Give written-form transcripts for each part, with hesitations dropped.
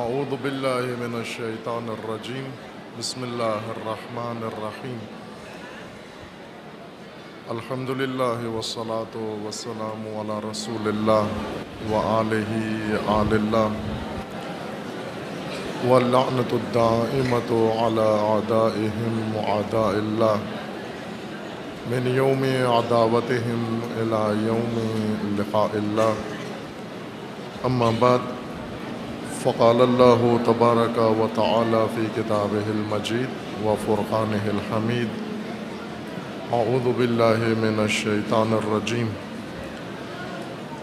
اعوذ باللہ من الشیطان الرجیم بسم اللہ الرحمن الرحیم الحمد للہ والصلاة والسلام علی رسول اللہ وآلہ آل اللہ واللعنۃ الدائمۃ علی اعدائہم وأعداء اللہ من یوم عداوتہم الی یوم لقاء اللہ اما بعد فقال اللہ تبارک و تعالی فی کتابہ المجید و فرقانہ الحمید اعوذ باللہ من الشیطان الرجیم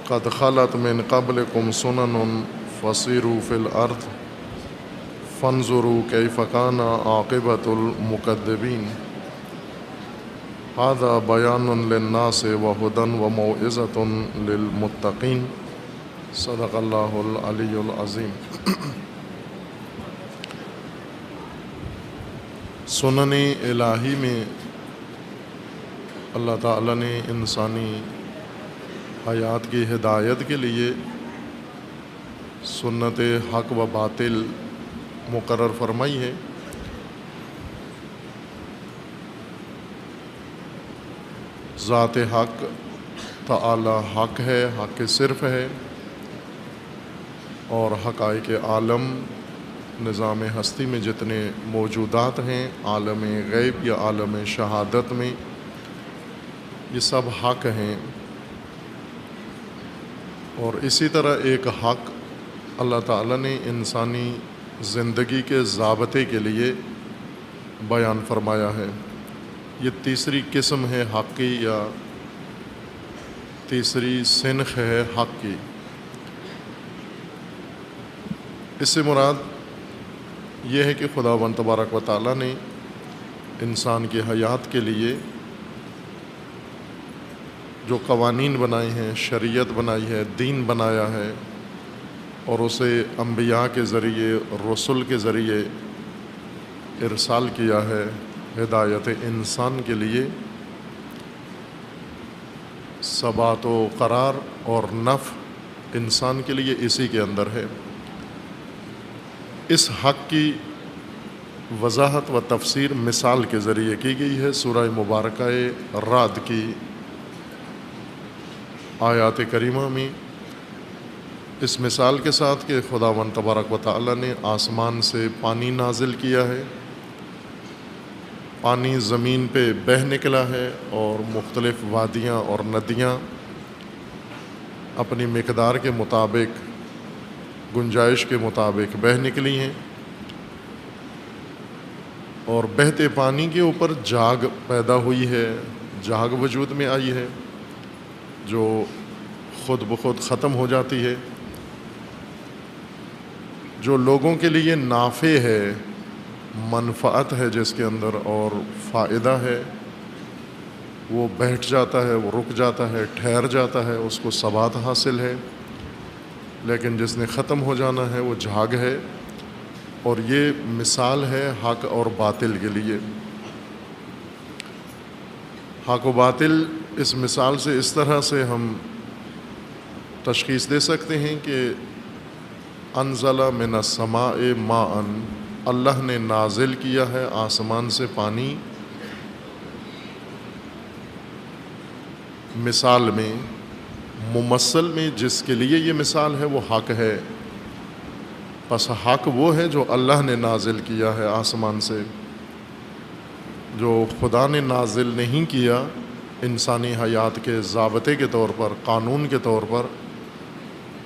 قد خلت من قبلکم سنن فسیروا فی الارض فانظروا کیف کان عاقبۃ المکذبین ھذا بیان للناس وہدی وموعظۃ للمتقین صدق اللہ العلی العظیم۔ سنن الہی میں اللہ تعالیٰ نے انسانی حیات کی ہدایت کے لیے سنت حق و باطل مقرر فرمائی ہے۔ ذات حق تعالی حق ہے، حق صرف ہے، اور حقائق عالم نظام ہستی میں جتنے موجودات ہیں، عالم غیب یا عالم شہادت میں، یہ سب حق ہیں۔ اور اسی طرح ایک حق اللہ تعالیٰ نے انسانی زندگی کے ضابطے کے لیے بیان فرمایا ہے۔ یہ تیسری قسم ہے حق کی، یا تیسری سنخ ہے حق کی۔ اس سے مراد یہ ہے کہ خداوند تبارک و تعالیٰ نے انسان کی حیات کے لیے جو قوانین بنائے ہیں، شریعت بنائی ہے، دین بنایا ہے، اور اسے انبیاء کے ذریعے، رسول کے ذریعے ارسال کیا ہے ہدایت انسان کے لیے، ثبات و قرار اور نفع انسان کے لیے اسی کے اندر ہے۔ اس حق کی وضاحت و تفسیر مثال کے ذریعے کی گئی ہے۔ سورہ مبارکہ رعد کی آیات کریمہ میں اس مثال کے ساتھ کہ خداوند تبارک و تعالیٰ نے آسمان سے پانی نازل کیا ہے، پانی زمین پہ بہہ نکلا ہے، اور مختلف وادیاں اور ندیاں اپنی مقدار کے مطابق، گنجائش کے مطابق بہہ نکلی ہیں، اور بہتے پانی کے اوپر جاگ پیدا ہوئی ہے، جاگ وجود میں آئی ہے جو خود بخود ختم ہو جاتی ہے، جو لوگوں کے لیے نافع ہے، منفعت ہے جس کے اندر اور فائدہ ہے، وہ بیٹھ جاتا ہے، وہ رک جاتا ہے، ٹھہر جاتا ہے، اس کو ثبات حاصل ہے۔ لیکن جس نے ختم ہو جانا ہے وہ جھاگ ہے، اور یہ مثال ہے حق اور باطل کے لیے۔ حق و باطل اس مثال سے اس طرح سے ہم تشخیص دے سکتے ہیں کہ انزل من السماء ماء، اللہ نے نازل کیا ہے آسمان سے پانی، مثال میں، ممثل میں جس کے لیے یہ مثال ہے وہ حق ہے۔ پس حق وہ ہے جو اللہ نے نازل کیا ہے آسمان سے، جو خدا نے نازل نہیں کیا انسانی حیات کے ضابطے کے طور پر، قانون کے طور پر،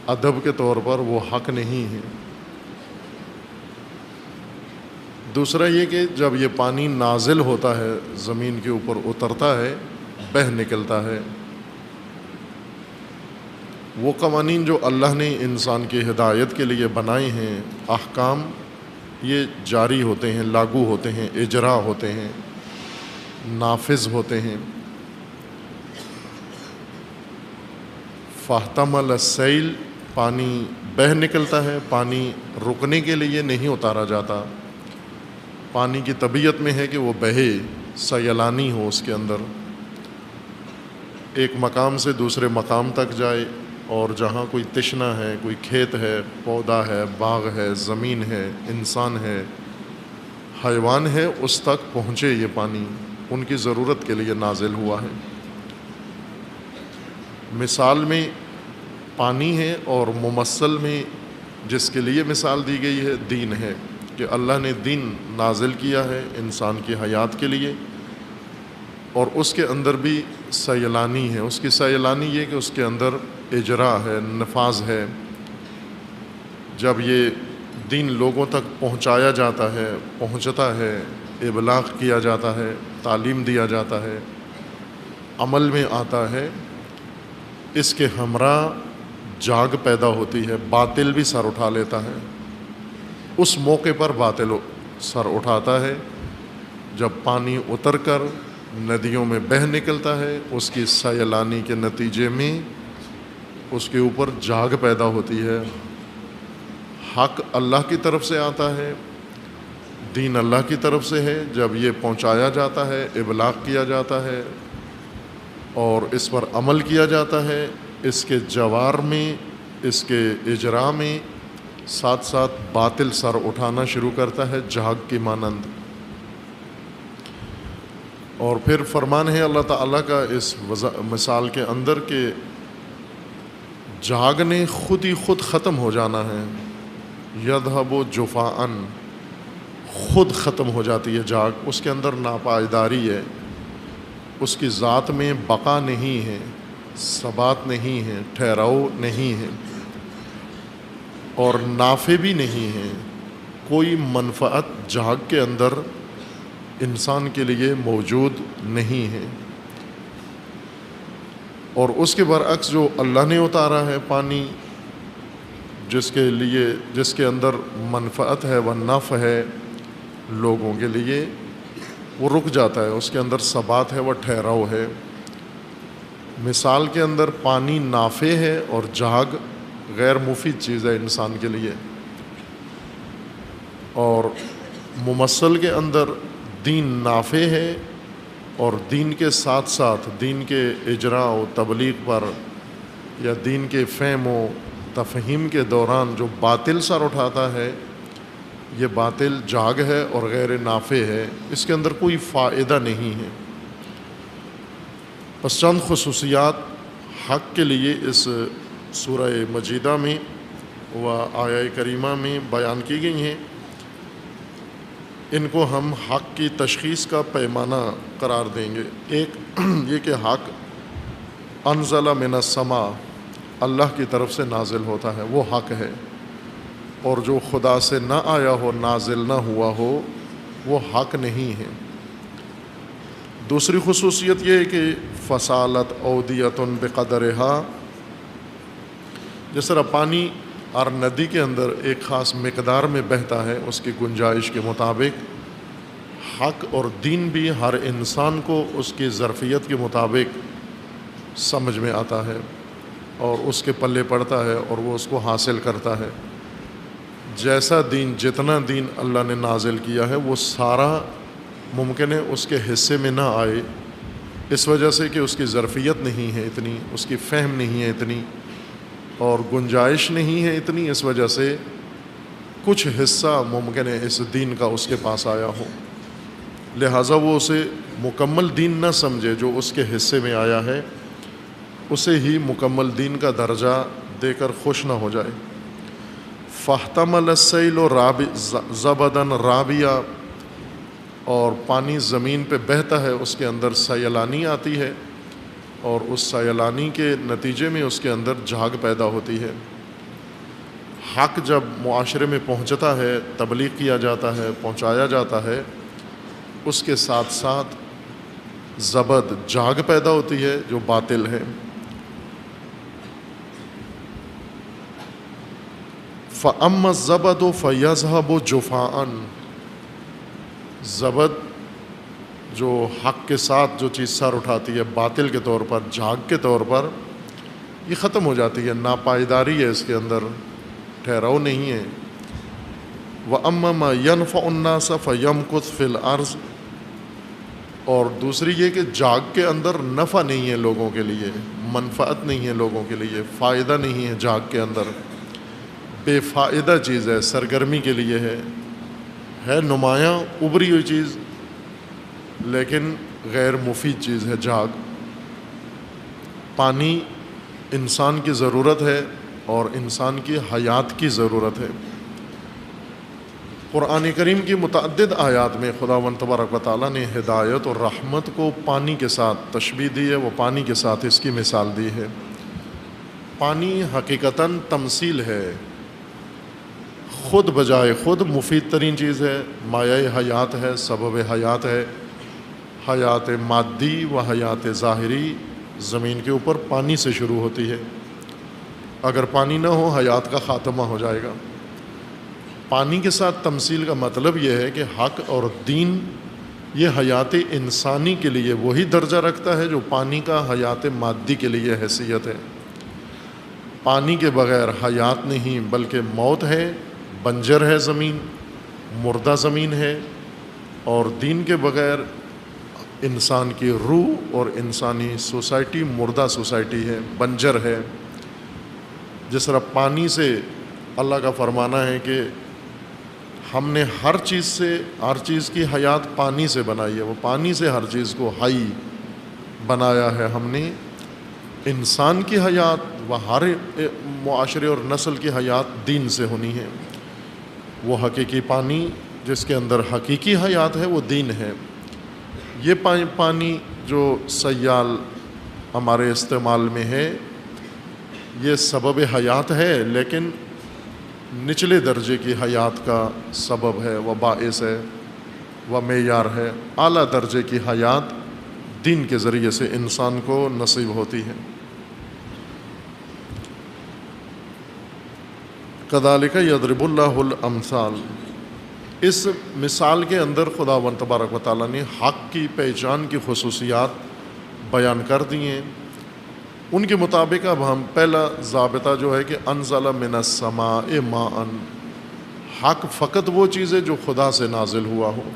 ادب کے طور پر، وہ حق نہیں ہے۔ دوسرا یہ کہ جب یہ پانی نازل ہوتا ہے، زمین کے اوپر اترتا ہے، بہہ نکلتا ہے، وہ قوانین جو اللہ نے انسان کی ہدایت کے لیے بنائے ہیں، احکام، یہ جاری ہوتے ہیں، لاگو ہوتے ہیں، اجرا ہوتے ہیں، نافذ ہوتے ہیں۔ فاحتمل السیل، پانی بہہ نکلتا ہے، پانی رکنے کے لیے نہیں اتارا جاتا۔ پانی کی طبیعت میں ہے کہ وہ بہے، سیلانی ہو اس کے اندر، ایک مقام سے دوسرے مقام تک جائے، اور جہاں کوئی تشنا ہے، کوئی کھیت ہے، پودا ہے، باغ ہے، زمین ہے، انسان ہے، حیوان ہے، اس تک پہنچے یہ پانی، ان کی ضرورت کے لیے نازل ہوا ہے۔ مثال میں پانی ہے، اور ممثل میں جس کے لیے مثال دی گئی ہے دین ہے، کہ اللہ نے دین نازل کیا ہے انسان کی حیات کے لیے، اور اس کے اندر بھی سیلانی ہے۔ اس کی سیلانی یہ کہ اس کے اندر اجرا ہے، نفاذ ہے۔ جب یہ دین لوگوں تک پہنچایا جاتا ہے، پہنچتا ہے، ابلاغ کیا جاتا ہے، تعلیم دیا جاتا ہے، عمل میں آتا ہے، اس کے ہمراہ جاگ پیدا ہوتی ہے، باطل بھی سر اٹھا لیتا ہے۔ اس موقع پر باطل سر اٹھاتا ہے جب پانی اتر کر ندیوں میں بہہ نکلتا ہے، اس کی سیلانی کے نتیجے میں اس کے اوپر جاگ پیدا ہوتی ہے۔ حق اللہ کی طرف سے آتا ہے، دین اللہ کی طرف سے ہے۔ جب یہ پہنچایا جاتا ہے، ابلاغ کیا جاتا ہے اور اس پر عمل کیا جاتا ہے، اس کے جوار میں، اس کے اجرا میں ساتھ ساتھ باطل سر اٹھانا شروع کرتا ہے، جھاگ کی مانند۔ اور پھر فرمان ہے اللہ تعالیٰ کا اس مثال کے اندر کہ جھاگ نے خود ہی خود ختم ہو جانا ہے۔ یذھب جفاءً، خود ختم ہو جاتی ہے جھاگ، اس کے اندر ناپائیداری ہے، اس کی ذات میں بقا نہیں ہے، ثبات نہیں ہے، ٹھہراؤ نہیں ہے، اور نافع بھی نہیں ہے۔ کوئی منفعت جھاگ کے اندر انسان کے لیے موجود نہیں ہے۔ اور اس کے برعکس جو اللہ نے اتارا ہے پانی، جس کے اندر منفعت ہے و نفع ہے لوگوں کے لیے، وہ رک جاتا ہے، اس کے اندر ثبات ہے و ٹھہراؤ ہے۔ مثال کے اندر پانی نافع ہے اور جھاگ غیر مفید چیز ہے انسان کے لیے۔ اور ممثل کے اندر دین نافع ہے، اور دین کے ساتھ ساتھ دین کے اجراء و تبلیغ پر یا دین کے فہم و تفہیم کے دوران جو باطل سر اٹھاتا ہے، یہ باطل جھاگ ہے اور غیر نافع ہے، اس کے اندر کوئی فائدہ نہیں ہے۔ بس چند خصوصیات حق کے لیے اس سورہ مجیدہ میں و آیہ کریمہ میں بیان کی گئی ہیں۔ ان کو ہم حق کی تشخیص کا پیمانہ قرار دیں گے۔ ایک یہ کہ حق انزل من السماء، اللہ کی طرف سے نازل ہوتا ہے، وہ حق ہے، اور جو خدا سے نہ آیا ہو، نازل نہ ہوا ہو، وہ حق نہیں ہے۔ دوسری خصوصیت یہ ہے کہ فصالت اودیۃ بقدرہا، جس طرح پانی ہر ندی کے اندر ایک خاص مقدار میں بہتا ہے اس کی گنجائش کے مطابق، حق اور دین بھی ہر انسان کو اس کی ظرفیت کے مطابق سمجھ میں آتا ہے اور اس کے پلے پڑتا ہے اور وہ اس کو حاصل کرتا ہے۔ جیسا دین، جتنا دین اللہ نے نازل کیا ہے، وہ سارا ممکن ہے اس کے حصے میں نہ آئے، اس وجہ سے کہ اس کی ظرفیت نہیں ہے اتنی، اس کی فہم نہیں ہے اتنی، اور گنجائش نہیں ہے اتنی، اس وجہ سے کچھ حصہ ممکن ہے اس دین کا اس کے پاس آیا ہو، لہٰذا وہ اسے مکمل دین نہ سمجھے۔ جو اس کے حصے میں آیا ہے اسے ہی مکمل دین کا درجہ دے کر خوش نہ ہو جائے۔ فاحتمل السیل زبداً رابیا، اور پانی زمین پہ بہتا ہے، اس کے اندر سیلانی آتی ہے، اور اس سیلانی کے نتیجے میں اس کے اندر جھاگ پیدا ہوتی ہے۔ حق جب معاشرے میں پہنچتا ہے، تبلیغ کیا جاتا ہے، پہنچایا جاتا ہے، اس کے ساتھ ساتھ زبد، جھاگ پیدا ہوتی ہے جو باطل ہے۔ فَأَمَّا الزَّبَدُ فَيَذْهَبُ جُفَاءً، زبد جو حق کے ساتھ جو چیز سر اٹھاتی ہے باطل کے طور پر، جھاگ کے طور پر، یہ ختم ہو جاتی ہے، ناپائیداری ہے اس کے اندر، ٹھہراؤ نہیں ہے۔ وَأَمَّا مَا يَنْفَعُ النَّاسَ فَيَمْكُثْ فِي الْأَرْضِ، اور دوسری یہ کہ جھاگ کے اندر نفع نہیں ہے لوگوں کے لیے، منفعت نہیں ہے لوگوں کے لیے، فائدہ نہیں ہے جھاگ کے اندر، بے فائدہ چیز ہے، سرگرمی کے لیے ہے نمایاں ابھری ہوئی چیز لیکن غیر مفید چیز ہے جھاگ۔ پانی انسان کی ضرورت ہے اور انسان کی حیات کی ضرورت ہے۔ قرآن کریم کی متعدد آیات میں خداوند تبارک و تعالیٰ نے ہدایت اور رحمت کو پانی کے ساتھ تشبیہ دی ہے، وہ پانی کے ساتھ اس کی مثال دی ہے۔ پانی حقیقتاً تمثیل ہے، خود بجائے خود مفید ترین چیز ہے، مایہ حیات ہے، سبب حیات ہے، حیات مادی و حیات ظاہری زمین کے اوپر پانی سے شروع ہوتی ہے۔ اگر پانی نہ ہو حیات کا خاتمہ ہو جائے گا۔ پانی کے ساتھ تمثیل کا مطلب یہ ہے کہ حق اور دین یہ حیات انسانی کے لیے وہی درجہ رکھتا ہے جو پانی کا حیات مادی کے لیے حیثیت ہے۔ پانی کے بغیر حیات نہیں بلکہ موت ہے، بنجر ہے زمین، مردہ زمین ہے، اور دین کے بغیر انسان کی روح اور انسانی سوسائٹی مردہ سوسائٹی ہے، بنجر ہے۔ جس طرح پانی سے اللہ کا فرمانا ہے کہ ہم نے ہر چیز کی حیات پانی سے بنائی ہے، وہ پانی سے ہر چیز کو حی بنایا ہے ہم نے۔ انسان کی حیات و ہر معاشرے اور نسل کی حیات دین سے ہونی ہے۔ وہ حقیقی پانی جس کے اندر حقیقی حیات ہے وہ دین ہے۔ یہ پانی جو سیال ہمارے استعمال میں ہے یہ سبب حیات ہے لیکن نچلے درجے کی حیات کا سبب ہے، وہ باعث ہے، وہ معیار ہے۔ اعلیٰ درجے کی حیات دین کے ذریعے سے انسان کو نصیب ہوتی ہے۔ کذالک یضرب اللہ الامثال، اس مثال کے اندر خداوند تبارک و تعالیٰ نے حق کی پہچان کی خصوصیات بیان کر دی ہیں۔ ان کے مطابق اب ہم پہلا ضابطہ جو ہے کہ انزل من السماء ماء، حق فقط وہ چیز ہے جو خدا سے نازل ہوا ہو،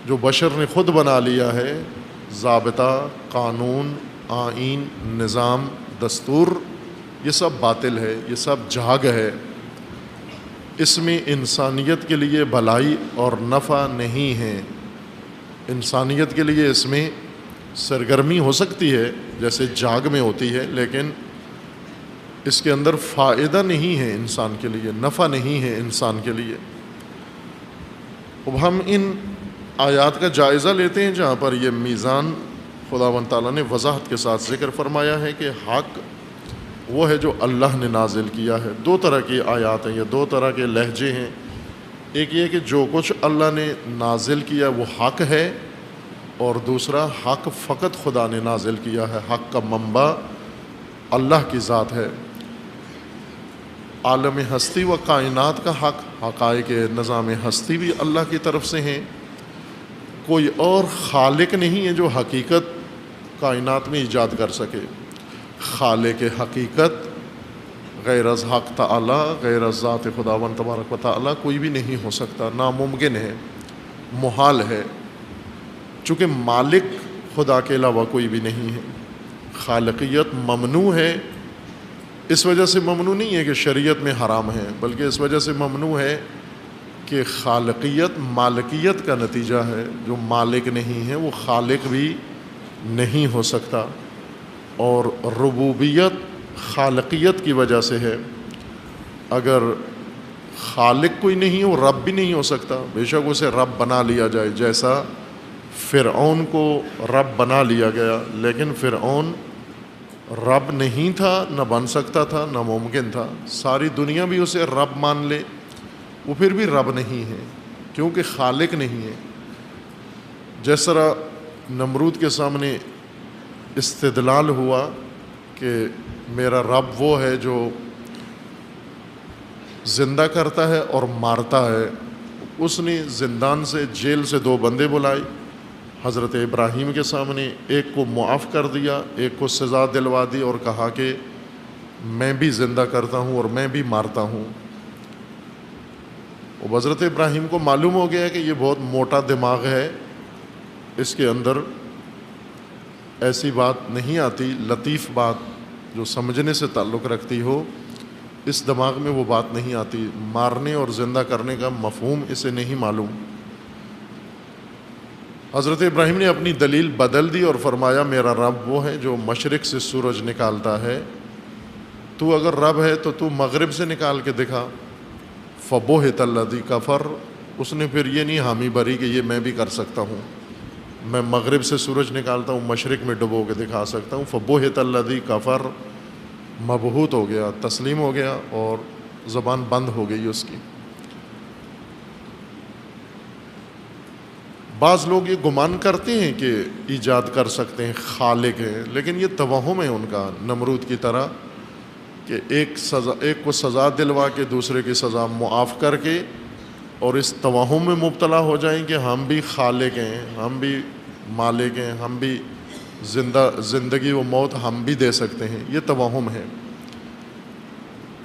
جو بشر نے خود بنا لیا ہے۔ ضابطہ، قانون، آئین، نظام، دستور، یہ سب باطل ہے، یہ سب جھاگ ہے۔ اس میں انسانیت کے لیے بھلائی اور نفع نہیں ہے۔ انسانیت کے لیے اس میں سرگرمی ہو سکتی ہے جیسے جاگ میں ہوتی ہے، لیکن اس کے اندر فائدہ نہیں ہے انسان کے لیے، نفع نہیں ہے انسان کے لیے۔ اب ہم ان آیات کا جائزہ لیتے ہیں جہاں پر یہ میزان خداوند تعالیٰ نے وضاحت کے ساتھ ذکر فرمایا ہے کہ حق وہ ہے جو اللہ نے نازل کیا ہے۔ دو طرح کی آیات ہیں، یہ دو طرح کے لہجے ہیں۔ ایک یہ کہ جو کچھ اللہ نے نازل کیا وہ حق ہے، اور دوسرا حق فقط خدا نے نازل کیا ہے، حق کا منبع اللہ کی ذات ہے۔ عالم ہستی و کائنات کا حق، حقائق نظام ہستی بھی اللہ کی طرف سے ہیں۔ کوئی اور خالق نہیں ہے جو حقیقت کائنات میں ایجاد کر سکے۔ خالق حقیقت غیر از حق تعالی، غیر از ذات خداوند تبارک و تعالی کوئی بھی نہیں ہو سکتا، ناممکن ہے، محال ہے، چونکہ مالک خدا کے علاوہ کوئی بھی نہیں ہے۔ خالقیت ممنوع ہے، اس وجہ سے ممنوع نہیں ہے کہ شریعت میں حرام ہے، بلکہ اس وجہ سے ممنوع ہے کہ خالقیت مالکیت کا نتیجہ ہے۔ جو مالک نہیں ہے وہ خالق بھی نہیں ہو سکتا، اور ربوبیت خالقیت کی وجہ سے ہے۔ اگر خالق کوئی نہیں ہو رب بھی نہیں ہو سکتا، بے شک اسے رب بنا لیا جائے، جیسا فرعون کو رب بنا لیا گیا، لیکن فرعون رب نہیں تھا، نہ بن سکتا تھا، نہ ممکن تھا۔ ساری دنیا بھی اسے رب مان لے، وہ پھر بھی رب نہیں ہے کیونکہ خالق نہیں ہے۔ جس طرح نمرود کے سامنے استدلال ہوا کہ میرا رب وہ ہے جو زندہ کرتا ہے اور مارتا ہے، اس نے زندان سے، جیل سے دو بندے بلائے حضرت ابراہیم کے سامنے، ایک کو معاف کر دیا، ایک کو سزا دلوا دی اور کہا کہ میں بھی زندہ کرتا ہوں اور میں بھی مارتا ہوں۔ اب حضرت ابراہیم کو معلوم ہو گیا کہ یہ بہت موٹا دماغ ہے، اس کے اندر ایسی بات نہیں آتی، لطیف بات جو سمجھنے سے تعلق رکھتی ہو، اس دماغ میں وہ بات نہیں آتی، مارنے اور زندہ کرنے کا مفہوم اسے نہیں معلوم۔ حضرت ابراہیم نے اپنی دلیل بدل دی اور فرمایا میرا رب وہ ہے جو مشرق سے سورج نکالتا ہے، تو اگر رب ہے تو تو مغرب سے نکال کے دکھا۔ فبہت الذی کفر، اس نے پھر یہ نہیں حامی بھری کہ یہ میں بھی کر سکتا ہوں، میں مغرب سے سورج نکالتا ہوں، مشرق میں ڈبو کے دکھا سکتا ہوں۔ فبہت الذی کفر، مبہوت ہو گیا، تسلیم ہو گیا اور زبان بند ہو گئی اس کی۔ بعض لوگ یہ گمان کرتے ہیں کہ ایجاد کر سکتے ہیں، خالق ہیں، لیکن یہ توہم ہے ان کا، نمرود کی طرح کہ ایک کو سزا دلوا کے دوسرے کی سزا معاف کر کے اور اس توہم میں مبتلا ہو جائیں کہ ہم بھی خالق ہیں، ہم بھی مالک ہیں، ہم بھی زندگی و موت ہم بھی دے سکتے ہیں۔ یہ توہم ہے۔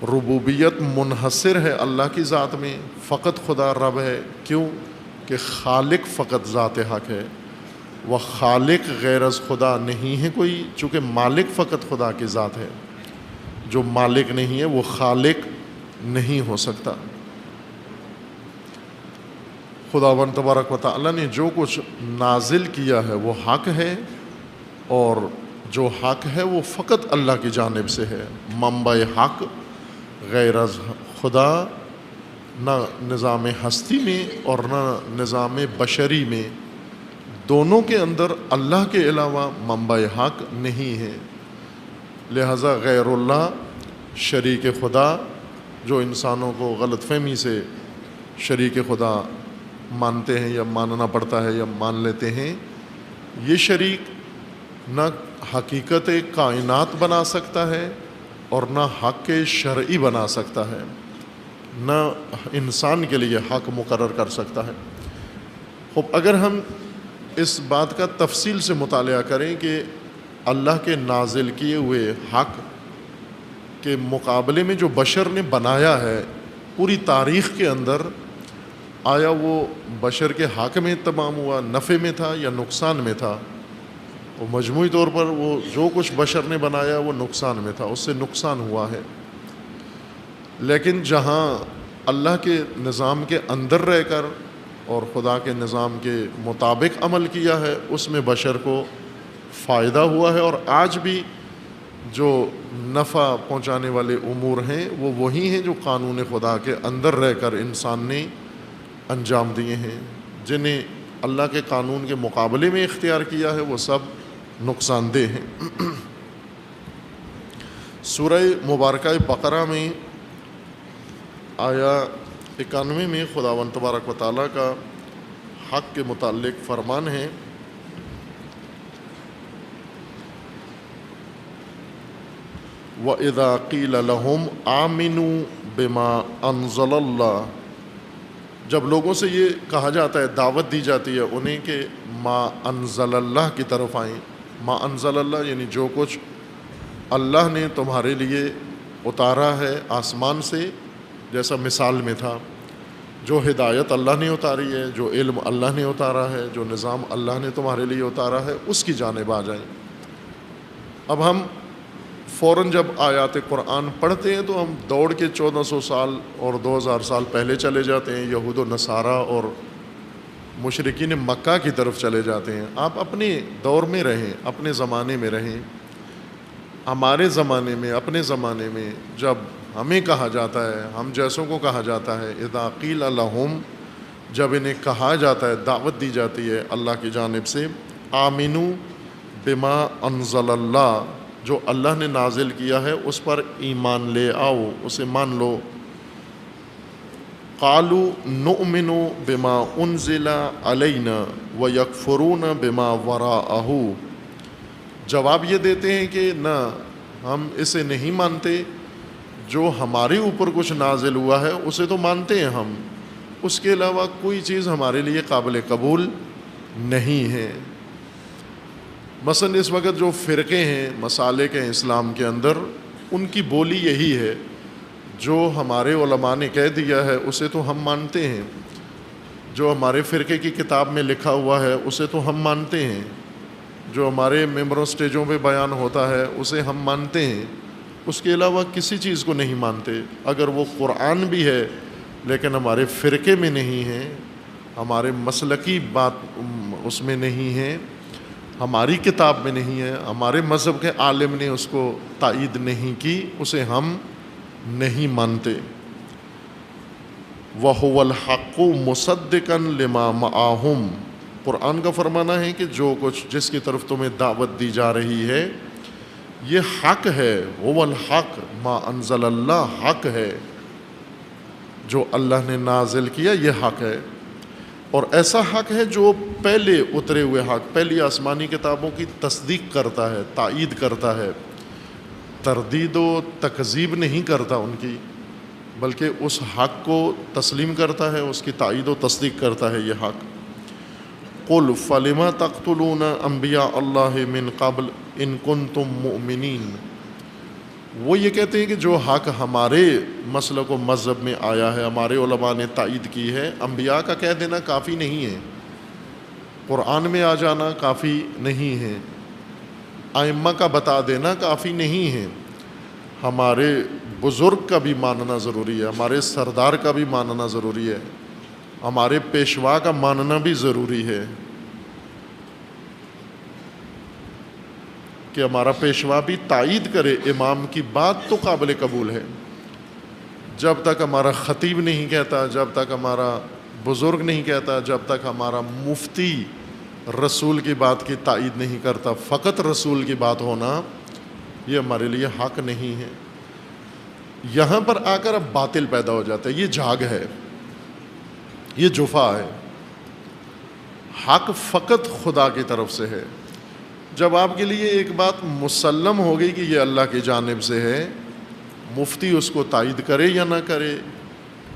ربوبیت منحصر ہے اللہ کی ذات میں، فقط خدا رب ہے۔ کیوں؟ کہ خالق فقط ذات حق ہے، وہ خالق غیر از خدا نہیں ہے کوئی، چونکہ مالک فقط خدا کی ذات ہے۔ جو مالک نہیں ہے وہ خالق نہیں ہو سکتا۔ خداوند تبارک و تعالیٰ نے جو کچھ نازل کیا ہے وہ حق ہے، اور جو حق ہے وہ فقط اللہ کی جانب سے ہے۔ منبع حق غیر از خدا نہ نظام ہستی میں اور نہ نظام بشری میں، دونوں کے اندر اللہ کے علاوہ منبع حق نہیں ہے۔ لہذا غیر اللہ، شریک خدا، جو انسانوں کو غلط فہمی سے شریک خدا مانتے ہیں یا ماننا پڑتا ہے یا مان لیتے ہیں، یہ شریک نہ حقیقت کائنات بنا سکتا ہے اور نہ حق شرعی بنا سکتا ہے، نہ انسان کے لیے حق مقرر کر سکتا ہے۔ خب اگر ہم اس بات کا تفصیل سے مطالعہ کریں کہ اللہ کے نازل کیے ہوئے حق کے مقابلے میں جو بشر نے بنایا ہے پوری تاریخ کے اندر، آیا وہ بشر کے حق میں تمام ہوا، نفع میں تھا یا نقصان میں تھا؟ وہ مجموعی طور پر وہ جو کچھ بشر نے بنایا وہ نقصان میں تھا، اس سے نقصان ہوا ہے۔ لیکن جہاں اللہ کے نظام کے اندر رہ کر اور خدا کے نظام کے مطابق عمل کیا ہے، اس میں بشر کو فائدہ ہوا ہے، اور آج بھی جو نفع پہنچانے والے امور ہیں وہ وہی ہیں جو قانون خدا کے اندر رہ کر انسان نے انجام دیے ہیں۔ جنہیں اللہ کے قانون کے مقابلے میں اختیار کیا ہے وہ سب نقصان دہ ہیں۔ سورہ مبارکہ بقرہ میں آیا 91 میں خداوند تبارک و تعالیٰ کا حق کے متعلق فرمان ہے، وَإِذَا قِيلَ لَهُمْ آمِنُوا بِمَا أَنزَلَ اللَّهُ، جب لوگوں سے یہ کہا جاتا ہے، دعوت دی جاتی ہے انہیں کہ ما انزل اللہ کی طرف آئیں۔ ما انزل اللہ یعنی جو کچھ اللہ نے تمہارے لیے اتارا ہے آسمان سے، جیسا مثال میں تھا، جو ہدایت اللہ نے اتاری ہے، جو علم اللہ نے اتارا ہے، جو نظام اللہ نے تمہارے لیے اتارا ہے، اس کی جانب آ جائیں۔ اب ہم فوراً جب آیات قرآن پڑھتے ہیں تو ہم دوڑ کے 1400 سال اور 2000 سال پہلے چلے جاتے ہیں، یہود و نصارہ اور مشرکین مکہ کی طرف چلے جاتے ہیں۔ آپ اپنے دور میں رہیں، اپنے زمانے میں رہیں۔ ہمارے زمانے میں، اپنے زمانے میں جب ہمیں کہا جاتا ہے، ہم جیسوں کو کہا جاتا ہے، اذا قیل لہم، جب انہیں کہا جاتا ہے، دعوت دی جاتی ہے اللہ کی جانب سے، آمنو بما انزل اللہ، جو اللہ نے نازل کیا ہے اس پر ایمان لے آؤ، اسے مان لو۔ قالوا نؤمن بما انزل علینا ویکفرون بما وراءہ، جواب یہ دیتے ہیں کہ نہ، ہم اسے نہیں مانتے، جو ہمارے اوپر کچھ نازل ہوا ہے اسے تو مانتے ہیں ہم، اس کے علاوہ کوئی چیز ہمارے لیے قابل قبول نہیں ہے۔ مثلا اس وقت جو فرقے ہیں، مسالک ہیں اسلام کے اندر، ان کی بولی یہی ہے، جو ہمارے علماء نے کہہ دیا ہے اسے تو ہم مانتے ہیں، جو ہمارے فرقے کی کتاب میں لکھا ہوا ہے اسے تو ہم مانتے ہیں، جو ہمارے ممبروں سٹیجوں پہ بیان ہوتا ہے اسے ہم مانتے ہیں، اس کے علاوہ کسی چیز کو نہیں مانتے۔ اگر وہ قرآن بھی ہے لیکن ہمارے فرقے میں نہیں ہے، ہمارے مسلکی بات اس میں نہیں ہے، ہماری کتاب میں نہیں ہے، ہمارے مذہب کے عالم نے اس کو تائید نہیں کی، اسے ہم نہیں مانتے۔ وَهُوَ الْحَقُّ مُصَدِّقًا لِمَا مَعَهُمْ، قرآن کا فرمانا ہے کہ جو کچھ جس کی طرف تمہیں دعوت دی جا رہی ہے یہ حق ہے۔ هُوَ الْحَقُّ ما انزل اللہ، حق ہے جو اللہ نے نازل کیا، یہ حق ہے، اور ایسا حق ہے جو پہلے اترے ہوئے حق، پہلی آسمانی کتابوں کی تصدیق کرتا ہے، تائید کرتا ہے، تردید و تکذیب نہیں کرتا ان کی، بلکہ اس حق کو تسلیم کرتا ہے، اس کی تائید و تصدیق کرتا ہے یہ حق۔ قُلْ فَلِمَ تَقْتُلُونَ أَنْبِيَاءَ اللَّهِ مِنْ قَبْلِ إِن كُنْتُم مُؤْمِنِينَ، وہ یہ کہتے ہیں کہ جو حق ہمارے مسلک و مذہب میں آیا ہے، ہمارے علماء نے تائید کی ہے، انبیاء کا کہہ دینا کافی نہیں ہے، قرآن میں آ جانا کافی نہیں ہے، ائمہ کا بتا دینا کافی نہیں ہے، ہمارے بزرگ کا بھی ماننا ضروری ہے، ہمارے سردار کا بھی ماننا ضروری ہے، ہمارے پیشوا کا ماننا بھی ضروری ہے کہ ہمارا پیشوا بھی تائید کرے، امام کی بات تو قابل قبول ہے۔ جب تک ہمارا خطیب نہیں کہتا، جب تک ہمارا بزرگ نہیں کہتا، جب تک ہمارا مفتی رسول کی بات کی تائید نہیں کرتا، فقط رسول کی بات ہونا یہ ہمارے لیے حق نہیں ہے۔ یہاں پر آ کر اب باطل پیدا ہو جاتا ہے، یہ جھاگ ہے، یہ جفا ہے۔ حق فقط خدا کی طرف سے ہے۔ جب آپ کے لیے ایک بات مسلم ہو گئی کہ یہ اللہ کی جانب سے ہے، مفتی اس کو تائید کرے یا نہ کرے،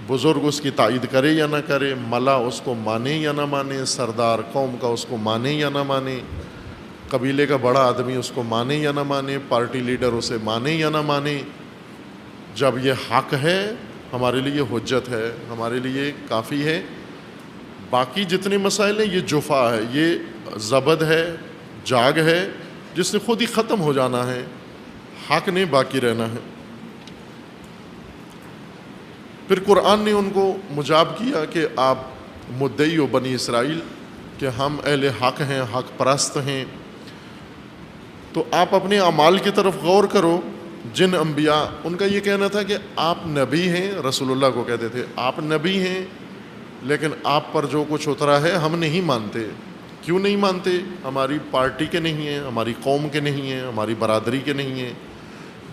بزرگ اس کی تائید کرے یا نہ کرے، ملا اس کو مانے یا نہ مانے، سردار قوم کا اس کو مانے یا نہ مانے، قبیلے کا بڑا آدمی اس کو مانے یا نہ مانے، پارٹی لیڈر اسے مانے یا نہ مانے، جب یہ حق ہے ہمارے لیے حجت ہے، ہمارے لیے کافی ہے۔ باقی جتنے مسائل ہیں یہ جفا ہے، یہ زبد ہے، جاگ ہے، جس نے خود ہی ختم ہو جانا ہے، حق نے باقی رہنا ہے۔ پھر قرآن نے ان کو مجاب کیا کہ آپ مدعی ہو بنی اسرائیل کہ ہم اہل حق ہیں، حق پرست ہیں، تو آپ اپنے اعمال کی طرف غور کرو۔ جن انبیاء، ان کا یہ کہنا تھا کہ آپ نبی ہیں، رسول اللہ کو کہتے تھے آپ نبی ہیں، لیکن آپ پر جو کچھ اترا ہے ہم نہیں مانتے۔ کیوں نہیں مانتے؟ ہماری پارٹی کے نہیں ہیں، ہماری قوم کے نہیں ہیں، ہماری برادری کے نہیں ہیں،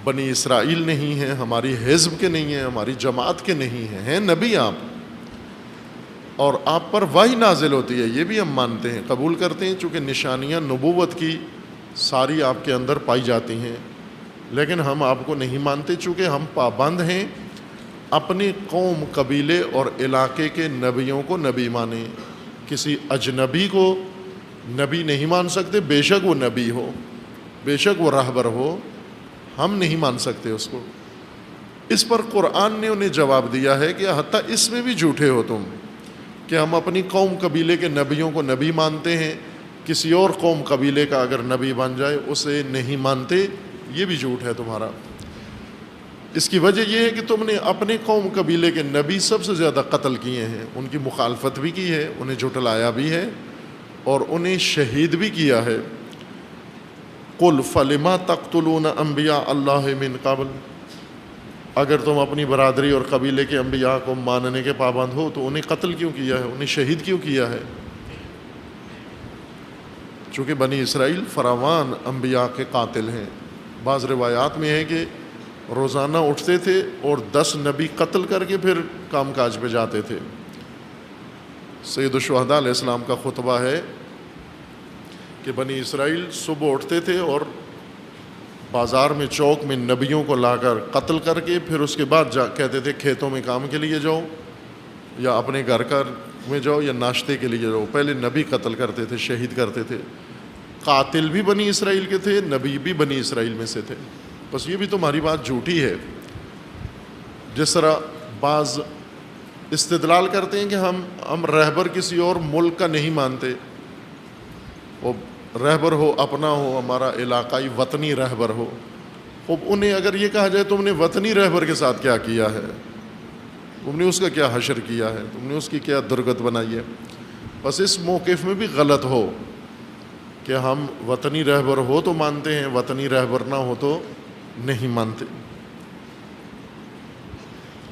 بنی اسرائیل نہیں ہیں، ہماری حزب کے نہیں ہیں، ہماری جماعت کے نہیں ہیں، ہیں نبی آپ، اور آپ پر وحی نازل ہوتی ہے، یہ بھی ہم مانتے ہیں، قبول کرتے ہیں، چونکہ نشانیاں نبوت کی ساری آپ کے اندر پائی جاتی ہیں، لیکن ہم آپ کو نہیں مانتے چونکہ ہم پابند ہیں اپنی قوم، قبیلے اور علاقے کے نبیوں کو نبی مانیں۔ کسی اجنبی کو نبی نہیں مان سکتے، بے شک وہ نبی ہو، بے شک وہ راہبر ہو، ہم نہیں مان سکتے اس کو۔ اس پر قرآن نے انہیں جواب دیا ہے کہ حتیٰ اس میں بھی جھوٹے ہو تم، کہ ہم اپنی قوم قبیلے کے نبیوں کو نبی مانتے ہیں، کسی اور قوم قبیلے کا اگر نبی بن جائے اسے نہیں مانتے، یہ بھی جھوٹ ہے تمہارا۔ اس کی وجہ یہ ہے کہ تم نے اپنے قوم قبیلے کے نبی سب سے زیادہ قتل کیے ہیں، ان کی مخالفت بھی کی ہے، انہیں جھٹلایا بھی ہے اور انہیں شہید بھی کیا ہے۔ قُلْ فَلِمَ تَقْتُلُونَ أَنْبِيَاءَ اللَّهِ مِنْ قَبْلِ، اگر تم اپنی برادری اور قبیلے کے انبیاء کو ماننے کے پابند ہو تو انہیں قتل کیوں کیا ہے، انہیں شہید کیوں کیا ہے؟ چونکہ بنی اسرائیل فراوان انبیاء کے قاتل ہیں۔ بعض روایات میں ہے کہ روزانہ اٹھتے تھے اور 10 نبی قتل کر کے پھر کام کاج پہ جاتے تھے۔ سید الشہداء علیہ السلام کا خطبہ ہے کہ بنی اسرائیل صبح اٹھتے تھے اور بازار میں، چوک میں نبیوں کو لا کر قتل کر کے پھر اس کے بعد کہتے تھے کھیتوں میں کام کے لیے جاؤ یا اپنے گھر میں جاؤ یا ناشتے کے لیے جاؤ۔ پہلے نبی قتل کرتے تھے، شہید کرتے تھے۔ قاتل بھی بنی اسرائیل کے تھے، نبی بھی بنی اسرائیل میں سے تھے۔ بس یہ بھی تمہاری بات جھوٹی ہے۔ جس طرح بعض استدلال کرتے ہیں کہ ہم رہبر کسی اور ملک کا نہیں مانتے، وہ رہبر ہو اپنا ہو، ہمارا علاقائی وطنی رہبر ہو، اب انہیں اگر یہ کہا جائے تم نے وطنی رہبر کے ساتھ کیا کیا ہے، تم نے اس کا کیا حشر کیا ہے، تم نے اس کی کیا درگت بنائی ہے، بس اس موقف میں بھی غلط ہو کہ ہم وطنی رہبر ہو تو مانتے ہیں، وطنی رہبر نہ ہو تو نہیں مانتے۔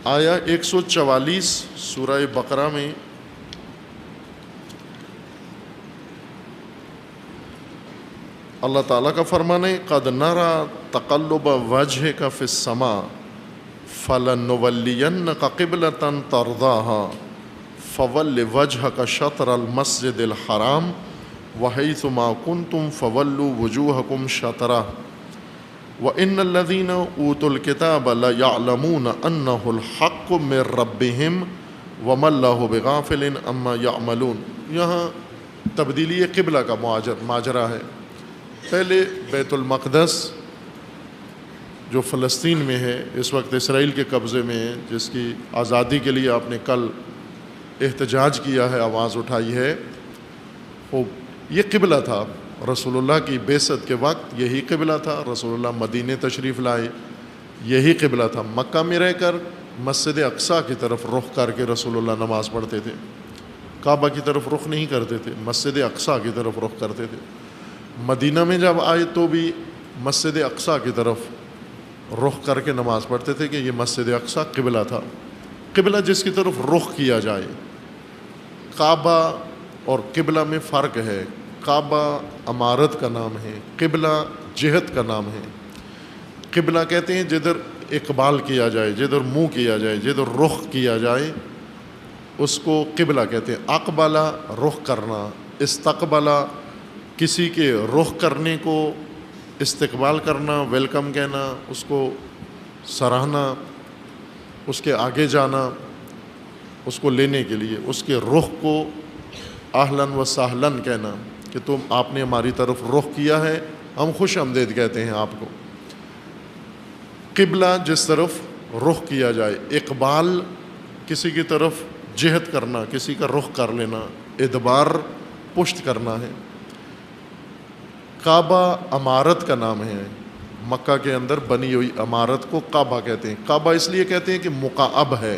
آیا 144 سورہ بقرہ میں اللہ تعالیٰ کا فرمان ہے قد نرى تقلب وجهك في السماء فلنولينك قبلة ترضاها فول وجهك شطر المسجد الحرام وحيث ما كنتم فولوا وجوهكم شطره وإن الذين أوتوا الكتاب ليعلمون أنه الحق من ربهم وما الله بغافل عما يعملون۔ یہاں تبدیلی قبلہ کا ماجرا ہے۔ پہلے بیت المقدس جو فلسطین میں ہے، اس وقت اسرائیل کے قبضے میں ہے، جس کی آزادی کے لیے آپ نے کل احتجاج کیا ہے، آواز اٹھائی ہے، وہ یہ قبلہ تھا۔ رسول اللہ کی بعثت کے وقت یہی قبلہ تھا، رسول اللہ مدینے تشریف لائے یہی قبلہ تھا۔ مکہ میں رہ کر مسجد اقصیٰ کی طرف رخ کر کے رسول اللہ نماز پڑھتے تھے، کعبہ کی طرف رخ نہیں کرتے تھے، مسجد اقصیٰ کی طرف رخ کرتے تھے۔ مدینہ میں جب آئے تو بھی مسجد اقصیٰ کی طرف رخ کر کے نماز پڑھتے تھے کہ یہ مسجد اقصیٰ قبلہ تھا۔ قبلہ جس کی طرف رخ کیا جائے، کعبہ اور قبلہ میں فرق ہے۔ کعبہ عمارت کا نام ہے، قبلہ جہت کا نام ہے۔ قبلہ کہتے ہیں جدھر اقبال کیا جائے، جدھر منہ کیا جائے، جدھر رخ کیا جائے، اس کو قبلہ کہتے ہیں۔ اقبلہ رخ کرنا، استقبلہ کسی کے رخ کرنے کو استقبال کرنا، ویلکم کہنا، اس کو سراہنا، اس کے آگے جانا، اس کو لینے کے لیے، اس کے رخ کو اہلاً و سہلاً کہنا کہ آپ نے ہماری طرف رخ کیا ہے، ہم خوش آمدید کہتے ہیں آپ کو۔ قبلہ جس طرف رخ کیا جائے، اقبال کسی کی طرف جہت کرنا، کسی کا رخ کر لینا، ادبار پشت کرنا ہے۔ کعبہ عمارت کا نام ہے، مکہ کے اندر بنی ہوئی عمارت کو کعبہ کہتے ہیں۔ کعبہ اس لیے کہتے ہیں کہ مکعب ہے،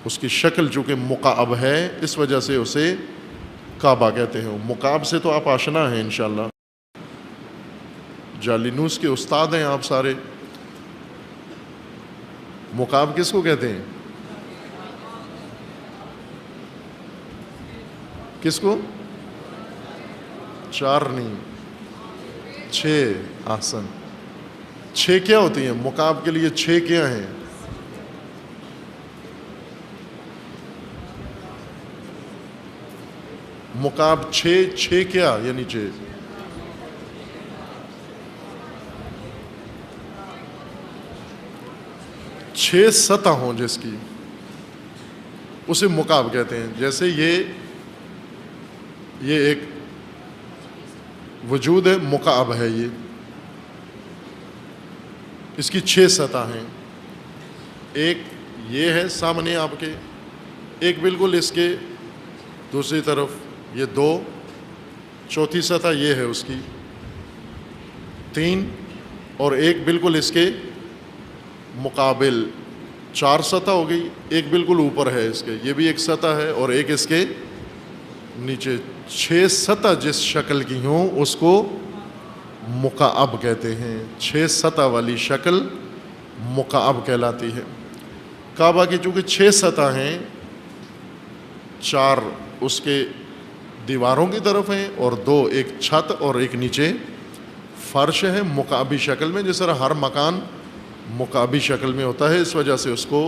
اس کی شکل چونکہ مکعب ہے اس وجہ سے اسے کعبہ کہتے ہیں۔ مکعب سے تو آپ آشنا ہیں انشاءاللہ، جالینوس کے استاد ہیں آپ سارے۔ مکعب کس کو کہتے ہیں؟ کس کو؟ 4 نہیں 6، احسن۔ 6 کیا ہوتی ہیں مکعب کے لیے؟ 6 کیا ہیں؟ مکعب 6 کیا یعنی 6 سطح ہوں جس کی، اسے مکعب کہتے ہیں۔ جیسے یہ ایک وجود ہے، مکعب ہے یہ، اس کی 6 سطح ہیں۔ ایک یہ ہے سامنے آپ کے، ایک بالکل اس کے دوسری طرف، یہ 2، چوتھی سطح یہ ہے اس کی 3، اور ایک بالکل اس کے مقابل 4 سطح ہو گئی۔ ایک بالکل اوپر ہے اس کے، یہ بھی ایک سطح ہے، اور ایک اس کے نیچے۔ 6 سطح جس شکل کی ہوں اس کو مکعب کہتے ہیں۔ 6 سطح والی شکل مکعب کہلاتی ہے۔ کعبہ کی چونکہ 6 سطح ہیں، 4 اس کے دیواروں کی طرف ہیں، اور 2 ایک چھت اور ایک نیچے فرش ہے مکعبی شکل میں، جس طرح ہر مکان مکعبی شکل میں ہوتا ہے، اس وجہ سے اس کو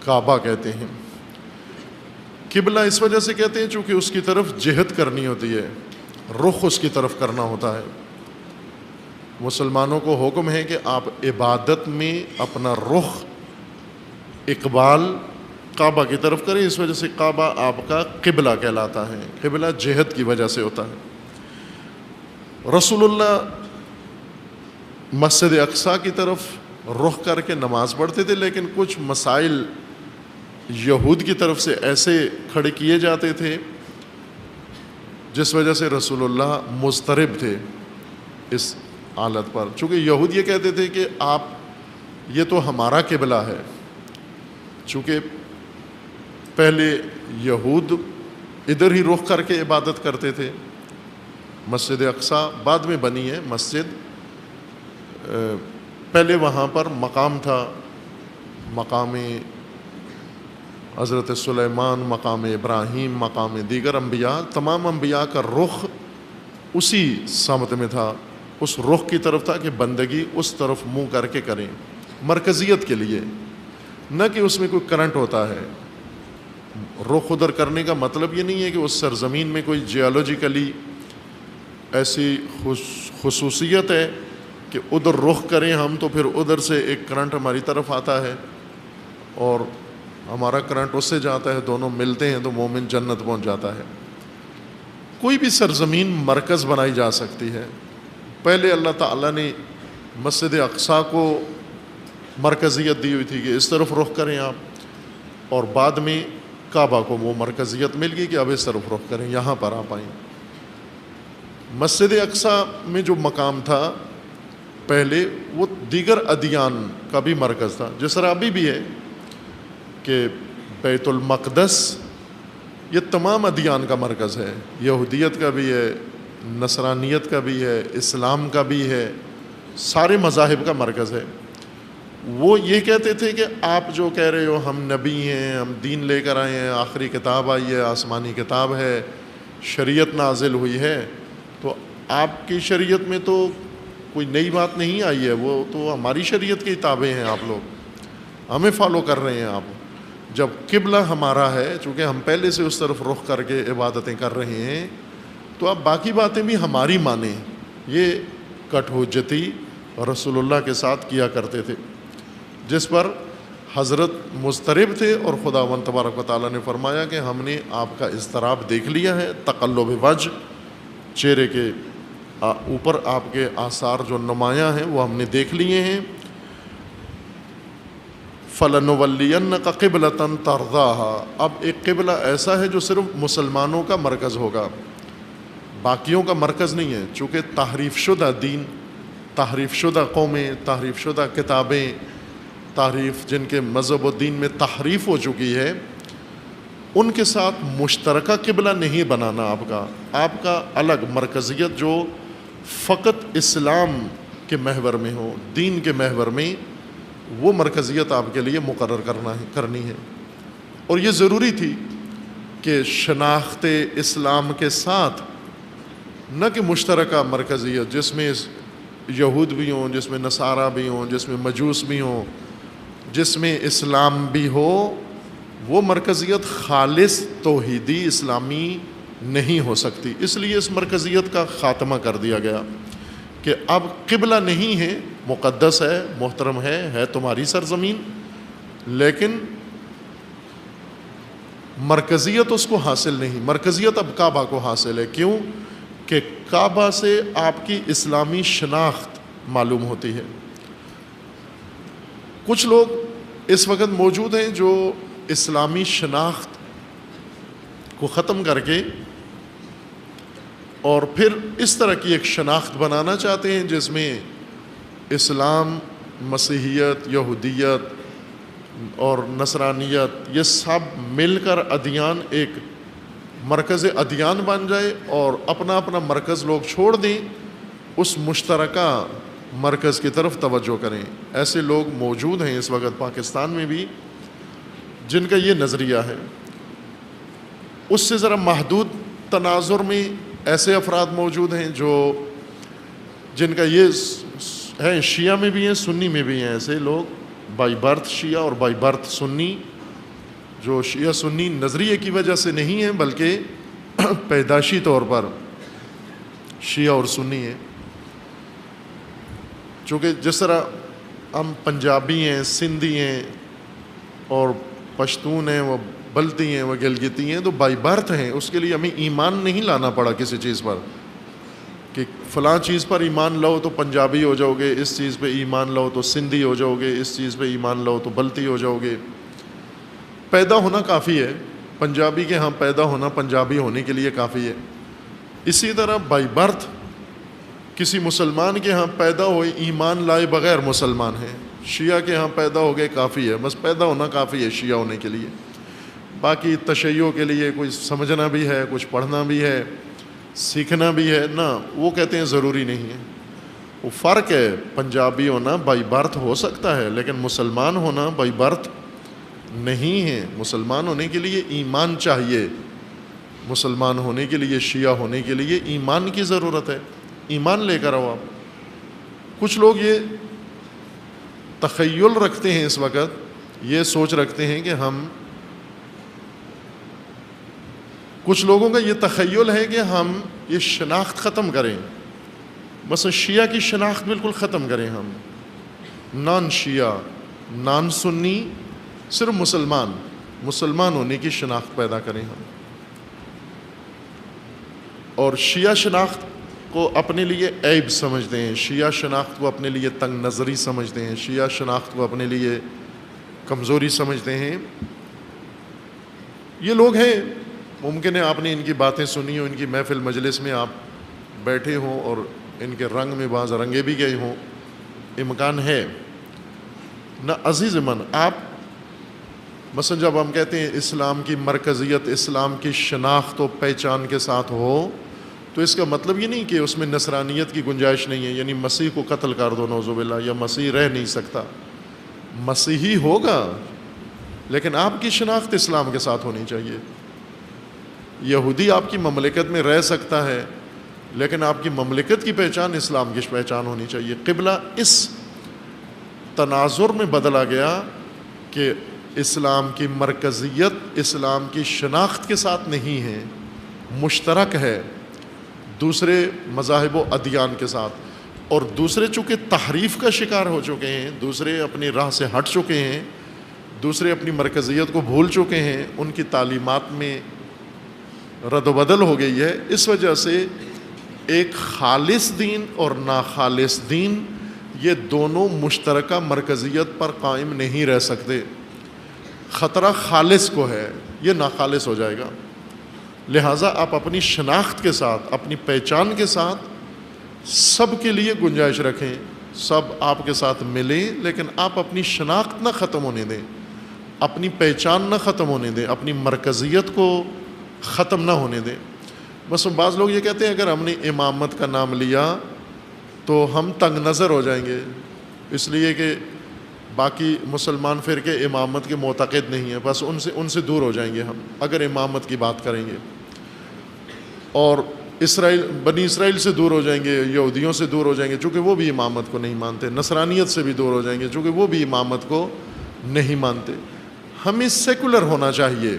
کعبہ کہتے ہیں۔ قبلہ اس وجہ سے کہتے ہیں چونکہ اس کی طرف جہت کرنی ہوتی ہے، رخ اس کی طرف کرنا ہوتا ہے۔ مسلمانوں کو حکم ہے کہ آپ عبادت میں اپنا رخ اقبال کعبہ کی طرف کریں، اس وجہ سے کعبہ آپ کا قبلہ کہلاتا ہے۔ قبلہ جہت کی وجہ سے ہوتا ہے۔ رسول اللہ مسجد اقصیٰ کی طرف رخ کر کے نماز پڑھتے تھے، لیکن کچھ مسائل یہود کی طرف سے ایسے کھڑے کیے جاتے تھے جس وجہ سے رسول اللہ مضطرب تھے اس حالت پر، چونکہ یہود یہ کہتے تھے کہ آپ یہ تو ہمارا قبلہ ہے، چونکہ پہلے یہود ادھر ہی رخ کر کے عبادت کرتے تھے، مسجد اقصیٰ بعد میں بنی ہے مسجد، پہلے وہاں پر مقام تھا، مقام حضرت سلیمان، مقام ابراہیم، مقام دیگر انبیاء، تمام انبیاء کا رخ اسی سمت میں تھا، اس رخ کی طرف تھا کہ بندگی اس طرف منہ کر کے کریں، مرکزیت کے لیے، نہ کہ اس میں کوئی کرنٹ ہوتا ہے۔ رخ ادھر کرنے کا مطلب یہ نہیں ہے کہ اس سرزمین میں کوئی جیولوجیکلی ایسی خصوصیت ہے کہ ادھر رخ کریں ہم تو پھر ادھر سے ایک کرنٹ ہماری طرف آتا ہے اور ہمارا کرنٹ اس سے جاتا ہے، دونوں ملتے ہیں تو مومن جنت پہنچ جاتا ہے۔ کوئی بھی سرزمین مرکز بنائی جا سکتی ہے۔ پہلے اللہ تعالیٰ نے مسجد اقصیٰ کو مرکزیت دی ہوئی تھی کہ اس طرف رخ کریں آپ، اور بعد میں کعبہ کو وہ مرکزیت مل گئی کہ اب اس طرف رخ کریں، یہاں پر آپ آئیں۔ مسجد اقصیٰ میں جو مقام تھا پہلے، وہ دیگر ادیان کا بھی مرکز تھا، جس طرح ابھی بھی ہے کہ بیت المقدس یہ تمام ادیان کا مرکز ہے، یہودیت کا بھی ہے، نصرانیت کا بھی ہے، اسلام کا بھی ہے، سارے مذاہب کا مرکز ہے۔ وہ یہ کہتے تھے کہ آپ جو کہہ رہے ہو ہم نبی ہیں، ہم دین لے کر آئے ہیں، آخری کتاب آئی ہے، آسمانی کتاب ہے، شریعت نازل ہوئی ہے، تو آپ کی شریعت میں تو کوئی نئی بات نہیں آئی ہے، وہ تو ہماری شریعت کی کتابیں ہیں، آپ لوگ ہمیں فالو کر رہے ہیں۔ آپ جب قبلہ ہمارا ہے، چونکہ ہم پہلے سے اس طرف رخ کر کے عبادتیں کر رہے ہیں، تو آپ باقی باتیں بھی ہماری مانیں۔ یہ کٹ حجتی رسول اللہ کے ساتھ کیا کرتے تھے، جس پر حضرت مضطرب تھے، اور خداوند تبارک و تعالیٰ نے فرمایا کہ ہم نے آپ کا اضطراب دیکھ لیا ہے، تقلب وجہ، چہرے کے اوپر آپ کے آثار جو نمایاں ہیں وہ ہم نے دیکھ لیے ہیں۔ فَلَنُوَلِّيَنَّكَ قِبْلَةً تَرْضَاهَا، اب ایک قبلہ ایسا ہے جو صرف مسلمانوں کا مرکز ہوگا، باقیوں کا مرکز نہیں ہے، چونکہ تحریف شدہ دین، تحریف شدہ قومیں، تحریف شدہ کتابیں، تحریف جن کے مذہب و دین میں تحریف ہو چکی ہے، ان کے ساتھ مشترکہ قبلہ نہیں بنانا آپ کا الگ مرکزیت جو فقط اسلام کے محور میں ہو، دین کے محور میں، وہ مرکزیت آپ کے لیے مقرر کرنی ہے۔ اور یہ ضروری تھی کہ شناخت اسلام کے ساتھ نہ کہ مشترکہ مرکزیت جس میں یہود بھی ہوں، جس میں نصارہ بھی ہوں، جس میں مجوس بھی ہوں، جس میں اسلام بھی ہو، وہ مرکزیت خالص توحیدی اسلامی نہیں ہو سکتی۔ اس لیے اس مرکزیت کا خاتمہ کر دیا گیا کہ اب قبلہ نہیں ہے، مقدس ہے، محترم ہے تمہاری سرزمین، لیکن مرکزیت اس کو حاصل نہیں، مرکزیت اب کعبہ کو حاصل ہے۔ کیوں؟ کہ کعبہ سے آپ کی اسلامی شناخت معلوم ہوتی ہے۔ کچھ لوگ اس وقت موجود ہیں جو اسلامی شناخت کو ختم کر کے اور پھر اس طرح کی ایک شناخت بنانا چاہتے ہیں جس میں اسلام، مسیحیت، یہودیت اور نصرانیت یہ سب مل کر ادیان ایک مرکز ادیان بن جائے، اور اپنا اپنا مرکز لوگ چھوڑ دیں، اس مشترکہ مرکز کی طرف توجہ کریں۔ ایسے لوگ موجود ہیں اس وقت پاکستان میں بھی جن کا یہ نظریہ ہے۔ اس سے ذرا محدود تناظر میں ایسے افراد موجود ہیں جن کا یہ ہے، شیعہ میں بھی ہیں، سنی میں بھی ہیں، ایسے لوگ بائی برتھ شیعہ اور بائی برتھ سنی، جو شیعہ سنی نظریے کی وجہ سے نہیں ہیں بلکہ پیدائشی طور پر شیعہ اور سنی ہیں۔ چونکہ جس طرح ہم پنجابی ہیں، سندھی ہیں اور پشتون ہیں، وہ بلتی ہیں، وہ گلگتی ہیں، تو بائی برتھ ہیں، اس کے لیے ہمیں ایمان نہیں لانا پڑا کسی چیز پر کہ فلاں چیز پر ایمان لاؤ تو پنجابی ہو جاؤ گے، اس چیز پہ ایمان لاؤ تو سندھی ہو جاؤ گے، اس چیز پہ ایمان لاؤ تو بلتی ہو جاؤ گے۔ پیدا ہونا کافی ہے، پنجابی کے ہاں پیدا ہونا پنجابی ہونے کے لیے کافی ہے، اسی طرح بائی برتھ کسی مسلمان کے ہاں پیدا ہوئے ایمان لائے بغیر مسلمان ہیں، شیعہ کے ہاں پیدا ہو گئے کافی ہے، بس پیدا ہونا کافی ہے شیعہ ہونے کے لیے، باقی تشیع کے لیے کوئی سمجھنا بھی ہے، کچھ پڑھنا بھی ہے، سیکھنا بھی ہے نا، وہ کہتے ہیں ضروری نہیں ہے۔ وہ فرق ہے، پنجابی ہونا بائی برتھ ہو سکتا ہے لیکن مسلمان ہونا بائی برتھ نہیں ہے۔ مسلمان ہونے کے لیے ایمان چاہیے، مسلمان ہونے کے لیے، شیعہ ہونے کے لیے ایمان کی ضرورت ہے، ایمان لے کر آؤ آپ۔ کچھ لوگ یہ تخیل رکھتے ہیں، اس وقت یہ سوچ رکھتے ہیں کہ کچھ لوگوں کا یہ تخیل ہے کہ ہم یہ شناخت ختم کریں، بس شیعہ کی شناخت بالکل ختم کریں، ہم نان شیعہ نان سنی، صرف مسلمان ہونے کی شناخت پیدا کریں ہم، اور شیعہ شناخت کو اپنے لیے عیب سمجھتے ہیں، شیعہ شناخت کو اپنے لیے تنگ نظری سمجھتے ہیں، شیعہ شناخت کو اپنے لیے کمزوری سمجھتے ہیں۔ یہ لوگ ہیں، ممکن ہے آپ نے ان کی باتیں سنی ہوں، ان کی محفل مجلس میں آپ بیٹھے ہوں اور ان کے رنگ میں بعض رنگے بھی گئے ہوں، امکان ہے نہ۔ عزیز من، آپ مثلا جب ہم کہتے ہیں اسلام کی مرکزیت، اسلام کی شناخت و پہچان کے ساتھ ہو، تو اس کا مطلب یہ نہیں کہ اس میں نصرانیت کی گنجائش نہیں ہے، یعنی مسیح کو قتل کر دو نعوذ باللہ، یا مسیح رہ نہیں سکتا، مسیحی ہوگا لیکن آپ کی شناخت اسلام کے ساتھ ہونی چاہیے۔ یہودی آپ کی مملکت میں رہ سکتا ہے لیکن آپ کی مملکت کی پہچان اسلام کی پہچان ہونی چاہیے۔ قبلہ اس تناظر میں بدلا گیا کہ اسلام کی مرکزیت اسلام کی شناخت کے ساتھ نہیں ہے، مشترک ہے دوسرے مذاہب و ادیان کے ساتھ، اور دوسرے چونکہ تحریف کا شکار ہو چکے ہیں، دوسرے اپنی راہ سے ہٹ چکے ہیں، دوسرے اپنی مرکزیت کو بھول چکے ہیں، ان کی تعلیمات میں رد و بدل ہو گئی ہے، اس وجہ سے ایک خالص دین اور ناخالص دین یہ دونوں مشترکہ مرکزیت پر قائم نہیں رہ سکتے۔ خطرہ خالص کو ہے، یہ ناخالص ہو جائے گا۔ لہٰذا آپ اپنی شناخت کے ساتھ، اپنی پہچان کے ساتھ سب کے لیے گنجائش رکھیں، سب آپ کے ساتھ ملیں، لیکن آپ اپنی شناخت نہ ختم ہونے دیں، اپنی پہچان نہ ختم ہونے دیں، اپنی مرکزیت کو ختم نہ ہونے دیں۔ بس بعض لوگ یہ کہتے ہیں اگر ہم نے امامت کا نام لیا تو ہم تنگ نظر ہو جائیں گے، اس لیے کہ باقی مسلمان فرقے امامت کے معتقد نہیں ہیں، بس ان سے دور ہو جائیں گے ہم اگر امامت کی بات کریں گے، اور بنی اسرائیل سے دور ہو جائیں گے، یہودیوں سے دور ہو جائیں گے چونکہ وہ بھی امامت کو نہیں مانتے، نصرانیت سے بھی دور ہو جائیں گے چونکہ وہ بھی امامت کو نہیں مانتے۔ ہمیں سیکولر ہونا چاہیے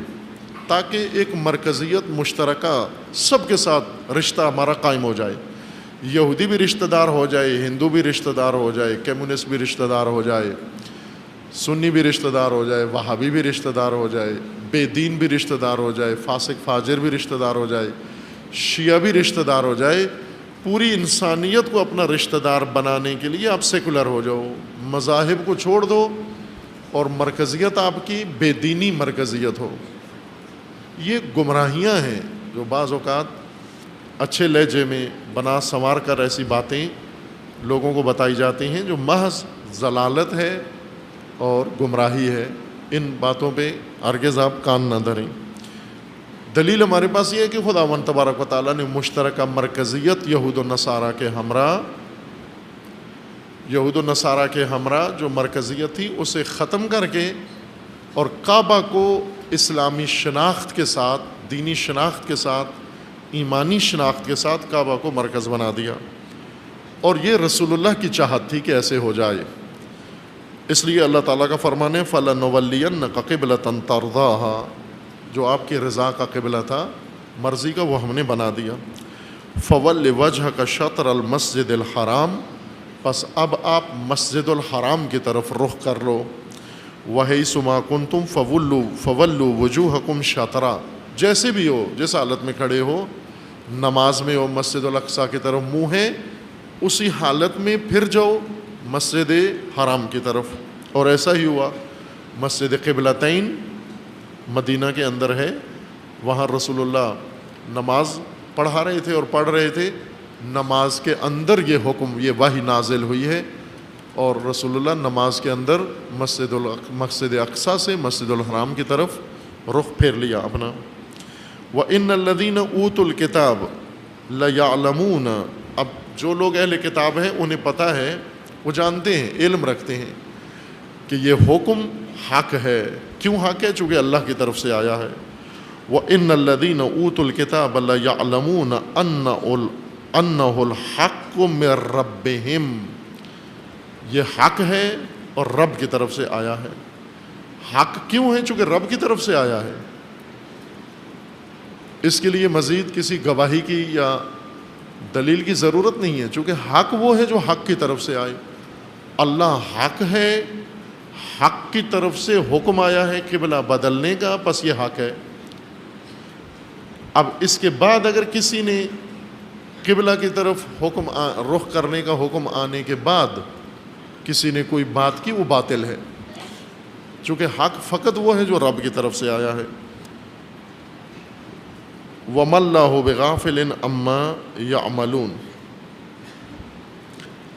تاکہ ایک مرکزیت مشترکہ سب کے ساتھ رشتہ ہمارا قائم ہو جائے، یہودی بھی رشتہ دار ہو جائے، ہندو بھی رشتہ دار ہو جائے، کمیونسٹ بھی رشتہ دار ہو جائے، سنی بھی رشتہ دار ہو جائے، وہابی بھی رشتہ دار ہو جائے، بے دین بھی رشتہ دار ہو جائے، فاسق فاجر بھی رشتہ دار ہو جائے، شیعہ بھی رشتہ دار ہو جائے۔ پوری انسانیت کو اپنا رشتہ دار بنانے کے لیے آپ سیکولر ہو جاؤ، مذاہب کو چھوڑ دو، اور مرکزیت آپ کی بے دینی مرکزیت ہو۔ یہ گمراہیاں ہیں جو بعض اوقات اچھے لہجے میں بنا سنوار کر ایسی باتیں لوگوں کو بتائی جاتی ہیں جو محض ضلالت ہے اور گمراہی ہے۔ ان باتوں پہ ہرگز آپ کان نہ دھریں۔ دلیل ہمارے پاس یہ ہے کہ خداوند تبارک و تعالیٰ نے مشترکہ مرکزیت یہود و نصارہ کے ہمراہ جو مرکزیت تھی اسے ختم کر کے اور کعبہ کو اسلامی شناخت کے ساتھ، دینی شناخت کے ساتھ، ایمانی شناخت کے ساتھ کعبہ کو مرکز بنا دیا، اور یہ رسول اللہ کی چاہت تھی کہ ایسے ہو جائے۔ اس لیے اللہ تعالیٰ کا فرمان ہے فَلَنُوَلِّيَنَّكَ قِبْلَةً تَرْضَاهَا، جو آپ کی رضا کا قبلہ تھا، مرضی کا، وہ ہم نے بنا دیا۔ فَوَلِّ وَجْهَكَ شَطْرَ الْمَسْجِدِ الْحَرَامِ، پس اب آپ مسجد الحرام کی طرف رخ کر لو۔ وَحَيْثُ مَا كُنْتُمْ فَوَلُّوا وُجُوهَكُمْ شَطْرَهَا، جیسے بھی ہو، جس حالت میں کھڑے ہو، نماز میں ہو، مسجد الاقصیٰ کی طرف منہ ہے، اسی حالت میں پھر جاؤ مسجد حرام کی طرف۔ اور ایسا ہی ہوا، مسجد قبلتین مدینہ کے اندر ہے، وہاں رسول اللہ نماز پڑھا رہے تھے اور پڑھ رہے تھے، نماز کے اندر یہ حکم، یہ وحی نازل ہوئی ہے، اور رسول اللہ نماز کے اندر مسجد اقصیٰ سے مسجد الحرام کی طرف رخ پھیر لیا اپنا۔ وَإِنَّ الَّذِينَ أُوتُوا الْكِتَابَ لَيَعْلَمُونَ، اب جو لوگ اہل کتاب ہیں انہیں پتہ ہے، وہ جانتے ہیں، علم رکھتے ہیں کہ یہ حکم حق ہے۔ کیوں حق ہے؟ چونکہ اللہ کی طرف سے آیا ہے۔ وَإِنَّ الَّذِينَ أُوتُوا الْكِتَابَ لَيَعْلَمُونَ أَنَّهُ الْحَقُّ مِنْ رَبِّهِمْ، یہ حق ہے اور رب کی طرف سے آیا ہے۔ حق کیوں ہے؟ چونکہ رب کی طرف سے آیا ہے۔ اس کے لیے مزید کسی گواہی کی یا دلیل کی ضرورت نہیں ہے، چونکہ حق وہ ہے جو حق کی طرف سے آئے۔ اللہ حق ہے، حق کی طرف سے حکم آیا ہے قبلہ بدلنے کا، پس یہ حق ہے۔ اب اس کے بعد اگر کسی نے قبلہ کی طرف رخ کرنے کا حکم آنے کے بعد کسی نے کوئی بات کی، وہ باطل ہے، چونکہ حق فقط وہ ہے جو رب کی طرف سے آیا ہے۔ وَمَا اللَّهُ بِغَافِلٍ عَمَّا يَعْمَلُونَ،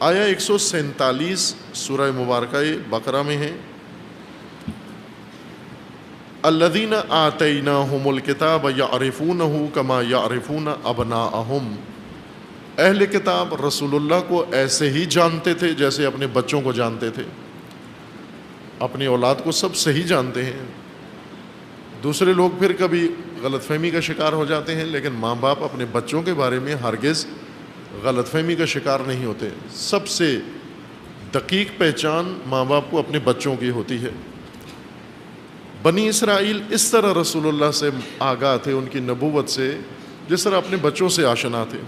آیا 147 سورہ مبارکہ بقرہ میں ہے۔ الَّذِينَ آتَيْنَاهُمُ الْكِتَابَ يَعْرِفُونَهُ كَمَا يَعْرِفُونَ أَبْنَاءَهُمْ، اہل کتاب رسول اللہ کو ایسے ہی جانتے تھے جیسے اپنے بچوں کو جانتے تھے، اپنی اولاد کو سب صحیح جانتے ہیں۔ دوسرے لوگ پھر کبھی غلط فہمی کا شکار ہو جاتے ہیں، لیکن ماں باپ اپنے بچوں کے بارے میں ہرگز غلط فہمی کا شکار نہیں ہوتے۔ سب سے دقیق پہچان ماں باپ کو اپنے بچوں کی ہوتی ہے۔ بنی اسرائیل اس طرح رسول اللہ سے آگاہ تھے، ان کی نبوت سے، جس طرح اپنے بچوں سے آشنا تھے۔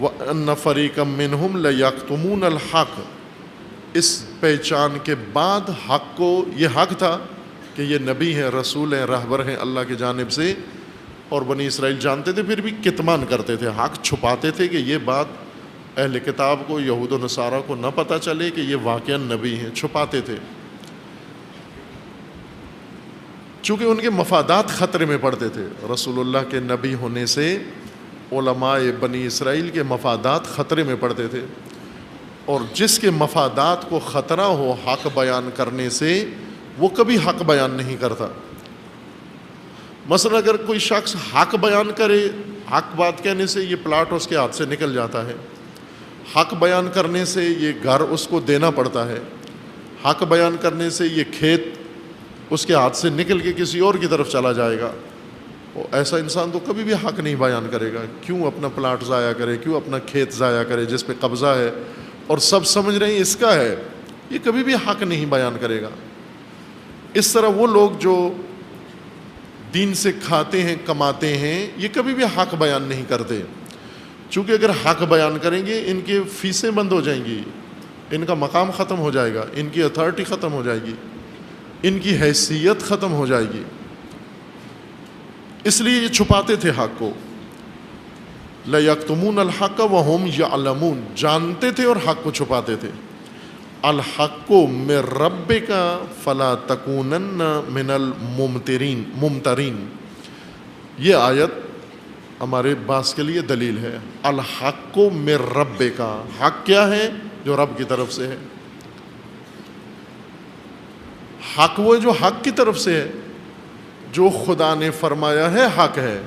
وَأَنَّ فَرِيقًا مِّنْهُمْ لَيَكْتُمُونَ الْحَقَّ، اس پہچان کے بعد حق کو، یہ حق تھا کہ یہ نبی ہیں، رسول ہیں، رہبر ہیں اللہ کی جانب سے، اور بنی اسرائیل جانتے تھے، پھر بھی کتمان کرتے تھے، حق چھپاتے تھے کہ یہ بات اہل کتاب کو، یہود و نصارہ کو نہ پتہ چلے کہ یہ واقعاً نبی ہیں، چھپاتے تھے، چونکہ ان کے مفادات خطرے میں پڑتے تھے۔ رسول اللہ کے نبی ہونے سے علماء بنی اسرائیل کے مفادات خطرے میں پڑتے تھے، اور جس کے مفادات کو خطرہ ہو حق بیان کرنے سے، وہ کبھی حق بیان نہیں کرتا۔ مثلا اگر کوئی شخص حق بیان کرے، حق بات کہنے سے یہ پلاٹ اس کے ہاتھ سے نکل جاتا ہے، حق بیان کرنے سے یہ گھر اس کو دینا پڑتا ہے، حق بیان کرنے سے یہ کھیت اس کے ہاتھ سے نکل کے کسی اور کی طرف چلا جائے گا، ایسا انسان تو کبھی بھی حق نہیں بیان کرے گا۔ کیوں اپنا پلاٹ ضائع کرے، کیوں اپنا کھیت ضائع کرے جس پہ قبضہ ہے اور سب سمجھ رہے ہیں اس کا ہے، یہ کبھی بھی حق نہیں بیان کرے گا۔ اس طرح وہ لوگ جو دین سے کھاتے ہیں، کماتے ہیں، یہ کبھی بھی حق بیان نہیں کرتے، چونکہ اگر حق بیان کریں گے ان کی فیسیں بند ہو جائیں گی، ان کا مقام ختم ہو جائے گا، ان کی اتھارٹی ختم ہو جائے گی، ان کی حیثیت ختم ہو جائے گی، اس لیے یہ چھپاتے تھے حق کو۔ لَيَكْتُمُونَ الْحَقَّ وَهُمْ يَعْلَمُونَ، جانتے تھے اور حق کو چھپاتے تھے۔ الحق من ربک فلا تکونن من الممترین، یہ آیت ہمارے باس کے لیے دلیل ہے۔ الحق من ربک، حق کیا ہے؟ جو رب کی طرف سے ہے۔ حق وہ جو حق کی طرف سے ہے، جو خدا نے فرمایا ہے حق ہے،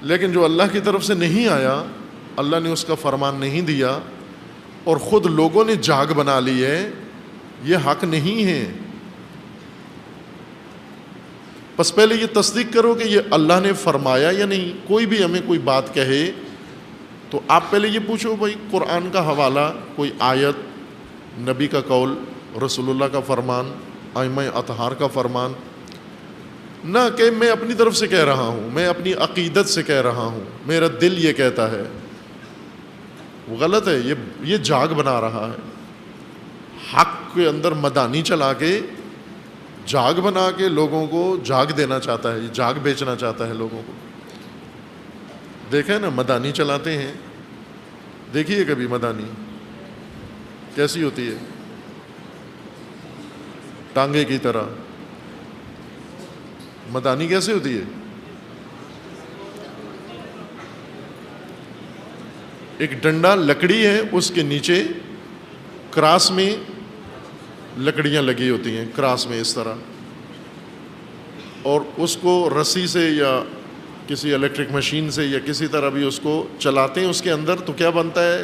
لیکن جو اللہ کی طرف سے نہیں آیا، اللہ نے اس کا فرمان نہیں دیا اور خود لوگوں نے جاگ بنا لی ہے، یہ حق نہیں ہے۔ بس پہلے یہ تصدیق کرو کہ یہ اللہ نے فرمایا یا نہیں۔ کوئی بھی ہمیں کوئی بات کہے تو آپ پہلے یہ پوچھو بھائی قرآن کا حوالہ، کوئی آیت، نبی کا قول، رسول اللہ کا فرمان، ائمہ اطہار کا فرمان، نہ کہ میں اپنی طرف سے کہہ رہا ہوں، میں اپنی عقیدت سے کہہ رہا ہوں، میرا دل یہ کہتا ہے۔ وہ غلط ہے، یہ جاگ بنا رہا ہے، حق کے اندر مدانی چلا کے، جاگ بنا کے لوگوں کو جاگ دینا چاہتا ہے، یہ جاگ بیچنا چاہتا ہے لوگوں کو۔ دیکھیں نا مدانی چلاتے ہیں، دیکھیے کبھی مدانی کیسی ہوتی ہے، ٹانگے کی طرح۔ مدانی کیسے ہوتی ہے؟ ایک ڈنڈا لکڑی ہے، اس کے نیچے کراس میں لکڑیاں لگی ہوتی ہیں، کراس میں اس طرح، اور اس کو رسی سے یا کسی الیکٹرک مشین سے یا کسی طرح بھی اس کو چلاتے ہیں اس کے اندر، تو کیا بنتا ہے؟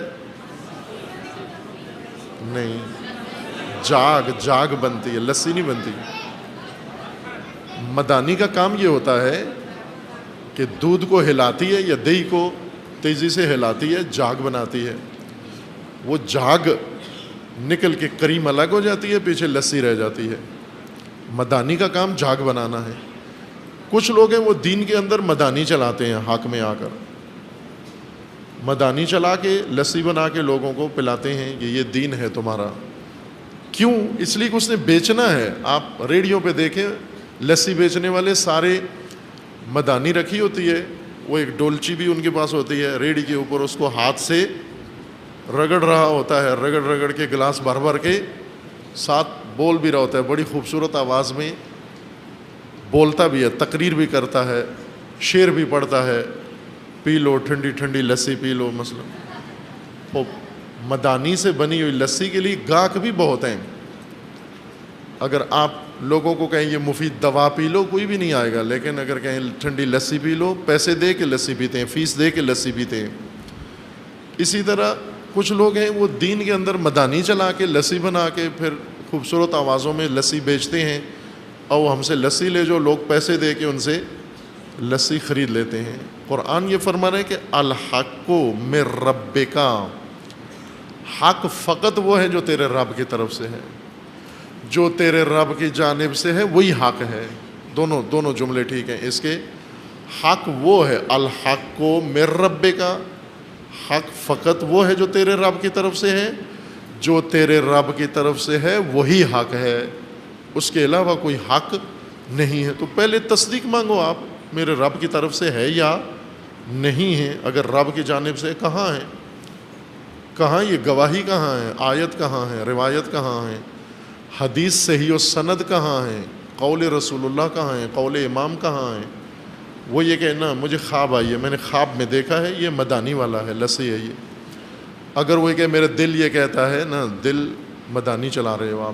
نہیں، جاگ بنتی ہے، لسی نہیں بنتی۔ مدانی کا کام یہ ہوتا ہے کہ دودھ کو ہلاتی ہے یا دہی کو تیزی سے ہلاتی ہے، جاگ بناتی ہے، وہ جاگ نکل کے کریم الگ ہو جاتی ہے، پیچھے لسی رہ جاتی ہے۔ مدانی کا کام جاگ بنانا ہے۔ کچھ لوگ ہیں وہ دین کے اندر مدانی چلاتے ہیں، حق میں آ کر مدانی چلا کے لسی بنا کے لوگوں کو پلاتے ہیں کہ یہ دین ہے تمہارا۔ کیوں؟ اس لیے کہ اس نے بیچنا ہے۔ آپ ریڑھیوں پہ دیکھیں، لسی بیچنے والے سارے مدانی رکھی ہوتی ہے، وہ ایک ڈولچی بھی ان کے پاس ہوتی ہے، ریڑھی کے اوپر اس کو ہاتھ سے رگڑ رہا ہوتا ہے، رگڑ کے گلاس بھر کے ساتھ بول بھی رہا ہوتا ہے، بڑی خوبصورت آواز میں بولتا بھی ہے، تقریر بھی کرتا ہے، شعر بھی پڑھتا ہے، پی لو ٹھنڈی ٹھنڈی لسی پی لو مثلا۔ وہ مدانی سے بنی ہوئی لسی کے لیے گاہک بھی بہت ہیں۔ اگر آپ لوگوں کو کہیں یہ مفید دوا پی لو، کوئی بھی نہیں آئے گا، لیکن اگر کہیں ٹھنڈی لسی پی لو، پیسے دے کے لسی پیتے ہیں، فیس دے کے لسی پیتے ہیں۔ اسی طرح کچھ لوگ ہیں وہ دین کے اندر مدانی چلا کے لسی بنا کے پھر خوبصورت آوازوں میں لسی بیچتے ہیں، اور ہم سے لسی لے جو، لوگ پیسے دے کے ان سے لسی خرید لیتے ہیں۔ قرآن یہ فرما رہے ہیں کہ الحق من ربک، حق فقط وہ ہے جو تیرے رب کی طرف سے ہے، جو تیرے رب کی جانب سے ہے وہی حق ہے۔ دونوں جملے ٹھیک ہیں اس کے۔ حق وہ ہے، الحق من ربک، حق فقط وہ ہے جو تیرے رب کی طرف سے ہے، جو تیرے رب کی طرف سے ہے وہی حق ہے، اس کے علاوہ کوئی حق نہیں ہے۔ تو پہلے تصدیق مانگو، آپ میرے رب کی طرف سے ہے یا نہیں ہے۔ اگر رب کی جانب سے کہاں ہے؟ کہاں یہ گواہی کہاں ہے؟ آیت کہاں ہے؟ روایت کہاں ہے؟ حدیث صحیح و سند کہاں ہے؟ قول رسول اللہ کہاں ہے؟ قول امام کہاں ہے؟ وہ یہ کہ نا مجھے خواب آئی ہے، میں نے خواب میں دیکھا ہے، یہ مدانی والا ہے، لسی ہے یہ۔ اگر وہ یہ کہ میرا دل یہ کہتا ہے نا، دل مدانی چلا رہے ہو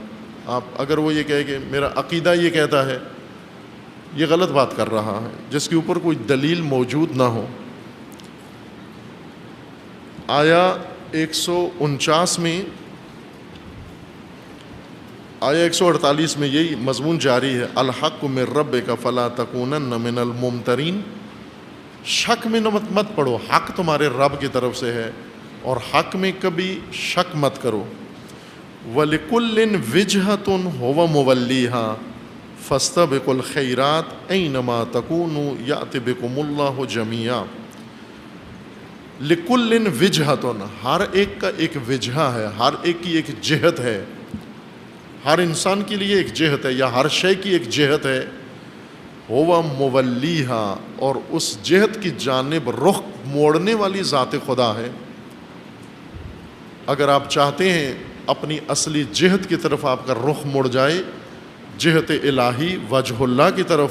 آپ اگر وہ یہ کہے کہ میرا عقیدہ یہ کہتا ہے، یہ غلط بات کر رہا ہے، جس کے اوپر کوئی دلیل موجود نہ ہو۔ آیا 149 میں، آیا 148 میں یہی مضمون جاری ہے، الحق من ربک فلا تکونن من الممترین۔ شک میں مت پڑو، حق تمہارے رب کی طرف سے ہے، اور حق میں کبھی شک مت کرو۔ وَلِكُلٍّ وِجْهَةٌ هُوَ مُوَلِّيهَا فَاسْتَبِقُوا الْخَيْرَاتِ أَيْنَمَا تَكُونُوا يَأْتِ بِكُمُ اللَّهُ جَمِيعًا۔ لِكُلٍّ وِجْهَةٌ، ہر ایک کا ایک وجہ ہے، ہر ایک کی ایک جہت ہے، ہر انسان کے لیے ایک جہت ہے، یا ہر شے کی ایک جہت ہے۔ هُوَ مُوَلِّيهَا، اور اس جہت کی جانب رخ موڑنے والی ذات خدا ہے۔ اگر آپ چاہتے ہیں اپنی اصلی جہت کی طرف آپ کا رخ مڑ جائے، جہت الہی وجہ اللہ کی طرف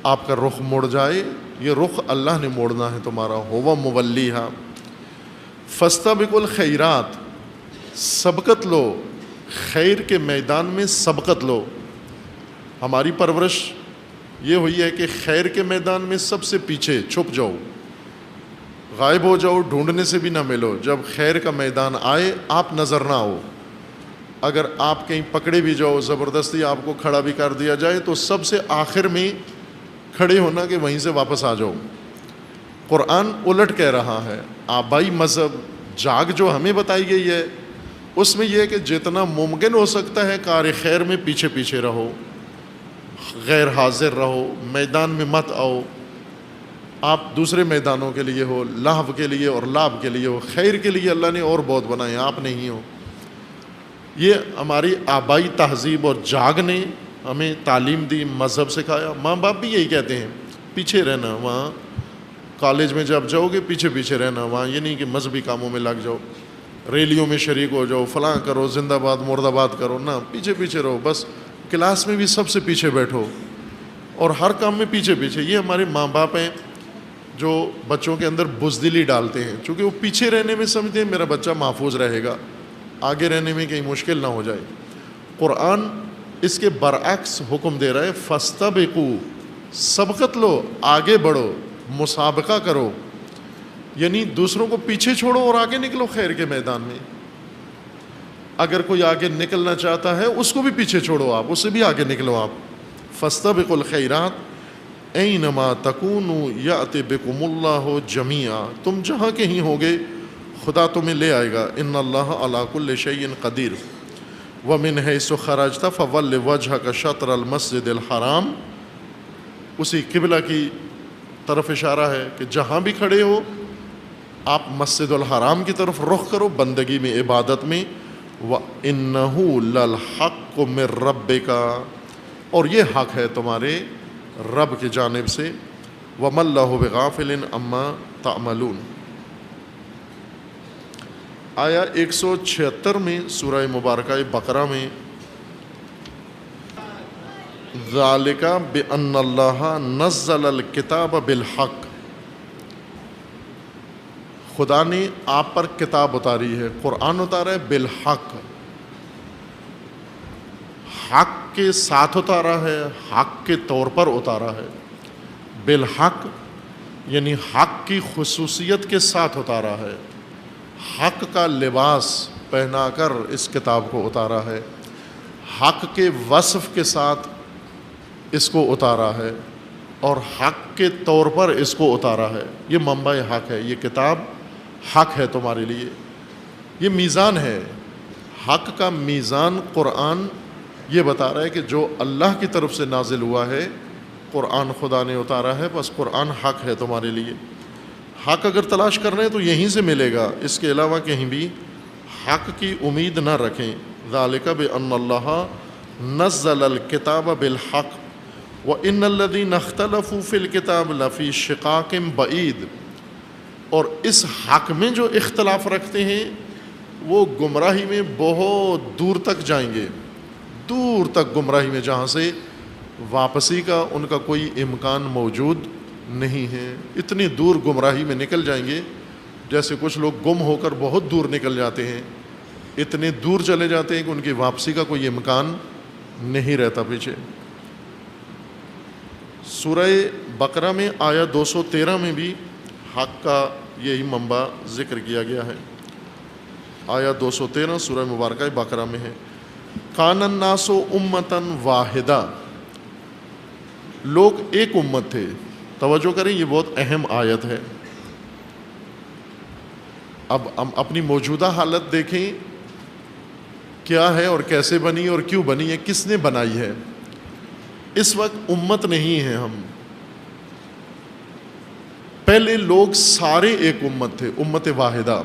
آپ کا رخ مڑ جائے، یہ رخ اللہ نے موڑنا ہے تمہارا۔ ہوا مولیہا، فاستبقوا الخیرات، سبقت لو، خیر کے میدان میں سبقت لو۔ ہماری پرورش یہ ہوئی ہے کہ خیر کے میدان میں سب سے پیچھے چھپ جاؤ، غائب ہو جاؤ، ڈھونڈنے سے بھی نہ ملو۔ جب خیر کا میدان آئے آپ نظر نہ ہو، اگر آپ کہیں پکڑے بھی جاؤ، زبردستی آپ کو کھڑا بھی کر دیا جائے، تو سب سے آخر میں کھڑے ہونا کہ وہیں سے واپس آ جاؤ۔ قرآن الٹ کہہ رہا ہے۔ آبائی مذہب جاگ جو ہمیں بتائی گئی ہے، اس میں یہ ہے کہ جتنا ممکن ہو سکتا ہے کار خیر میں پیچھے پیچھے رہو، غیر حاضر رہو، میدان میں مت آؤ۔ آپ دوسرے میدانوں کے لیے ہو، لہو کے لیے اور لاب کے لیے ہو، خیر کے لیے اللہ نے اور بہت بنائے، آپ نہیں ہو۔ یہ ہماری آبائی تہذیب اور جاگ نے ہمیں تعلیم دی، مذہب سکھایا۔ ماں باپ بھی یہی کہتے ہیں، پیچھے رہنا، وہاں کالج میں جب جاؤ گے پیچھے پیچھے رہنا، وہاں یہ نہیں کہ مذہبی کاموں میں لگ جاؤ، ریلیوں میں شریک ہو جاؤ، فلاں کرو، زندہ باد مرد آباد کرو، نہ، پیچھے پیچھے رہو۔ بس کلاس میں بھی سب سے پیچھے بیٹھو اور ہر کام میں پیچھے پیچھے۔ یہ ہمارے ماں باپ ہیں جو بچوں کے اندر بزدلی ڈالتے ہیں، چونکہ وہ پیچھے رہنے میں سمجھتے ہیں میرا بچہ محفوظ رہے گا، آگے رہنے میں کہیں مشکل نہ ہو جائے۔ قرآن اس کے برعکس حکم دے رہا ہے، فاستبقوا، سبقت لو، آگے بڑھو، مسابقہ کرو، یعنی دوسروں کو پیچھے چھوڑو اور آگے نکلو خیر کے میدان میں۔ اگر کوئی آگے نکلنا چاہتا ہے اس کو بھی پیچھے چھوڑو، آپ اس سے بھی آگے نکلو آپ۔ فاستبقوا الخیرات اینما تکونوا یأت بکم اللہ جمیعا، تم جہاں کہیں ہوگے خدا تمہیں لے آئے گا۔ ان اللہ علی کل شیء قدیر۔ ومن حیث خرجت فول وجہک شطر المسجد الحرام، اسی قبلہ کی طرف اشارہ ہے کہ جہاں بھی کھڑے ہو آپ مسجد الحرام کی طرف رخ کرو بندگی میں، عبادت میں۔ وَإِنَّهُ لَلْحَقُّ مِن رَبِّكَ، اور یہ حق ہے تمہارے رب کی جانب سے۔ وَمَا اللَّهُ بِغَافِلٍ عَمَّا تَعْمَلُونَ۔ آیا 176 میں سورہ مبارکہ بقرہ میں، ذَلِكَ بِأَنَّ اللَّهَ نَزَّلَ الْكِتَابَ بِالْحَقِّ، خدا نے آپ پر کتاب اتاری ہے، قرآن اتارا ہے بالحق، حق کے ساتھ اتارا ہے، حق کے طور پر اتارا ہے۔ بالحق یعنی حق کی خصوصیت کے ساتھ اتارا ہے، حق کا لباس پہنا کر اس کتاب کو اتارا ہے، حق کے وصف کے ساتھ اس کو اتارا ہے، اور حق کے طور پر اس کو اتارا ہے۔ یہ منبع حق ہے، یہ کتاب حق ہے تمہارے لیے، یہ میزان ہے، حق کا میزان۔ قرآن یہ بتا رہا ہے کہ جو اللہ کی طرف سے نازل ہوا ہے، قرآن خدا نے اتارا ہے، بس قرآن حق ہے تمہارے لیے۔ حق اگر تلاش کرنا ہے تو یہیں سے ملے گا، اس کے علاوہ کہیں بھی حق کی امید نہ رکھیں۔ ذالک بأن اللہ نزل الکتاب بالحق وإن الذین اختلفوا فی الکتاب لفی شقاق بعید، اور اس حق میں جو اختلاف رکھتے ہیں وہ گمراہی میں بہت دور تک جائیں گے، دور تک گمراہی میں، جہاں سے واپسی کا ان کا کوئی امکان موجود نہیں ہے۔ اتنی دور گمراہی میں نکل جائیں گے، جیسے کچھ لوگ گم ہو کر بہت دور نکل جاتے ہیں، اتنے دور چلے جاتے ہیں کہ ان کی واپسی کا کوئی امکان نہیں رہتا پیچھے۔ سورہ بقرہ میں آیا 213 میں بھی حق کا یہی منبع ذکر کیا گیا ہے۔ آیا 213 سورہ مبارکہ بقرہ میں ہے، کان الناس امتاً واحدہ، لوگ ایک امت تھے۔ توجہ کریں، یہ بہت اہم آیت ہے۔ اب ہم اپنی موجودہ حالت دیکھیں کیا ہے اور کیسے بنی اور کیوں بنی ہے، کس نے بنائی ہے۔ اس وقت امت نہیں ہے ہم، پہلے لوگ سارے ایک امت تھے، امت واحدہ۔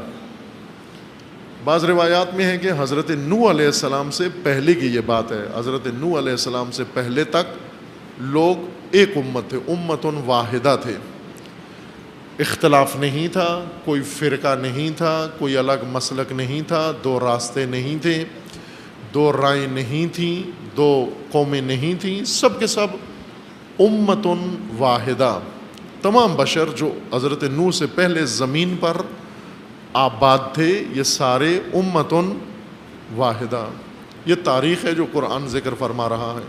بعض روایات میں ہے کہ حضرت نوح علیہ السلام سے پہلے کی یہ بات ہے، حضرت نوح علیہ السلام سے پہلے تک لوگ ایک امت تھے، امت واحدہ تھے، اختلاف نہیں تھا، کوئی فرقہ نہیں تھا، کوئی الگ مسلک نہیں تھا، دو راستے نہیں تھے، دو رائے نہیں تھیں، دو قومیں نہیں تھیں، سب کے سب امت واحدہ۔ تمام بشر جو حضرت نوح سے پہلے زمین پر آباد تھے، یہ سارے امت واحدہ۔ یہ تاریخ ہے جو قرآن ذکر فرما رہا ہے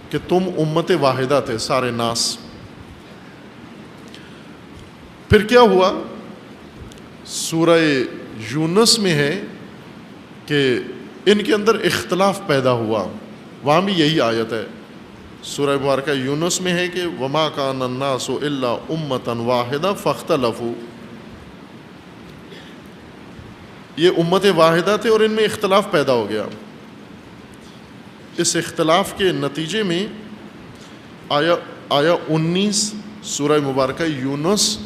کہ تم امت واحدہ تھے، سارے ناس۔ پھر کیا ہوا؟ سورہ یونس میں ہے کہ ان کے اندر اختلاف پیدا ہوا، وہاں بھی یہی آیت ہے۔ سورہ مبارکہ یونس میں ہے کہ وما کان الناس الا امۃ واحدہ فاختلفوا، یہ امت واحدہ تھے اور ان میں اختلاف پیدا ہو گیا۔ اس اختلاف کے نتیجے میں آیا 19 سورہ مبارکہ یونس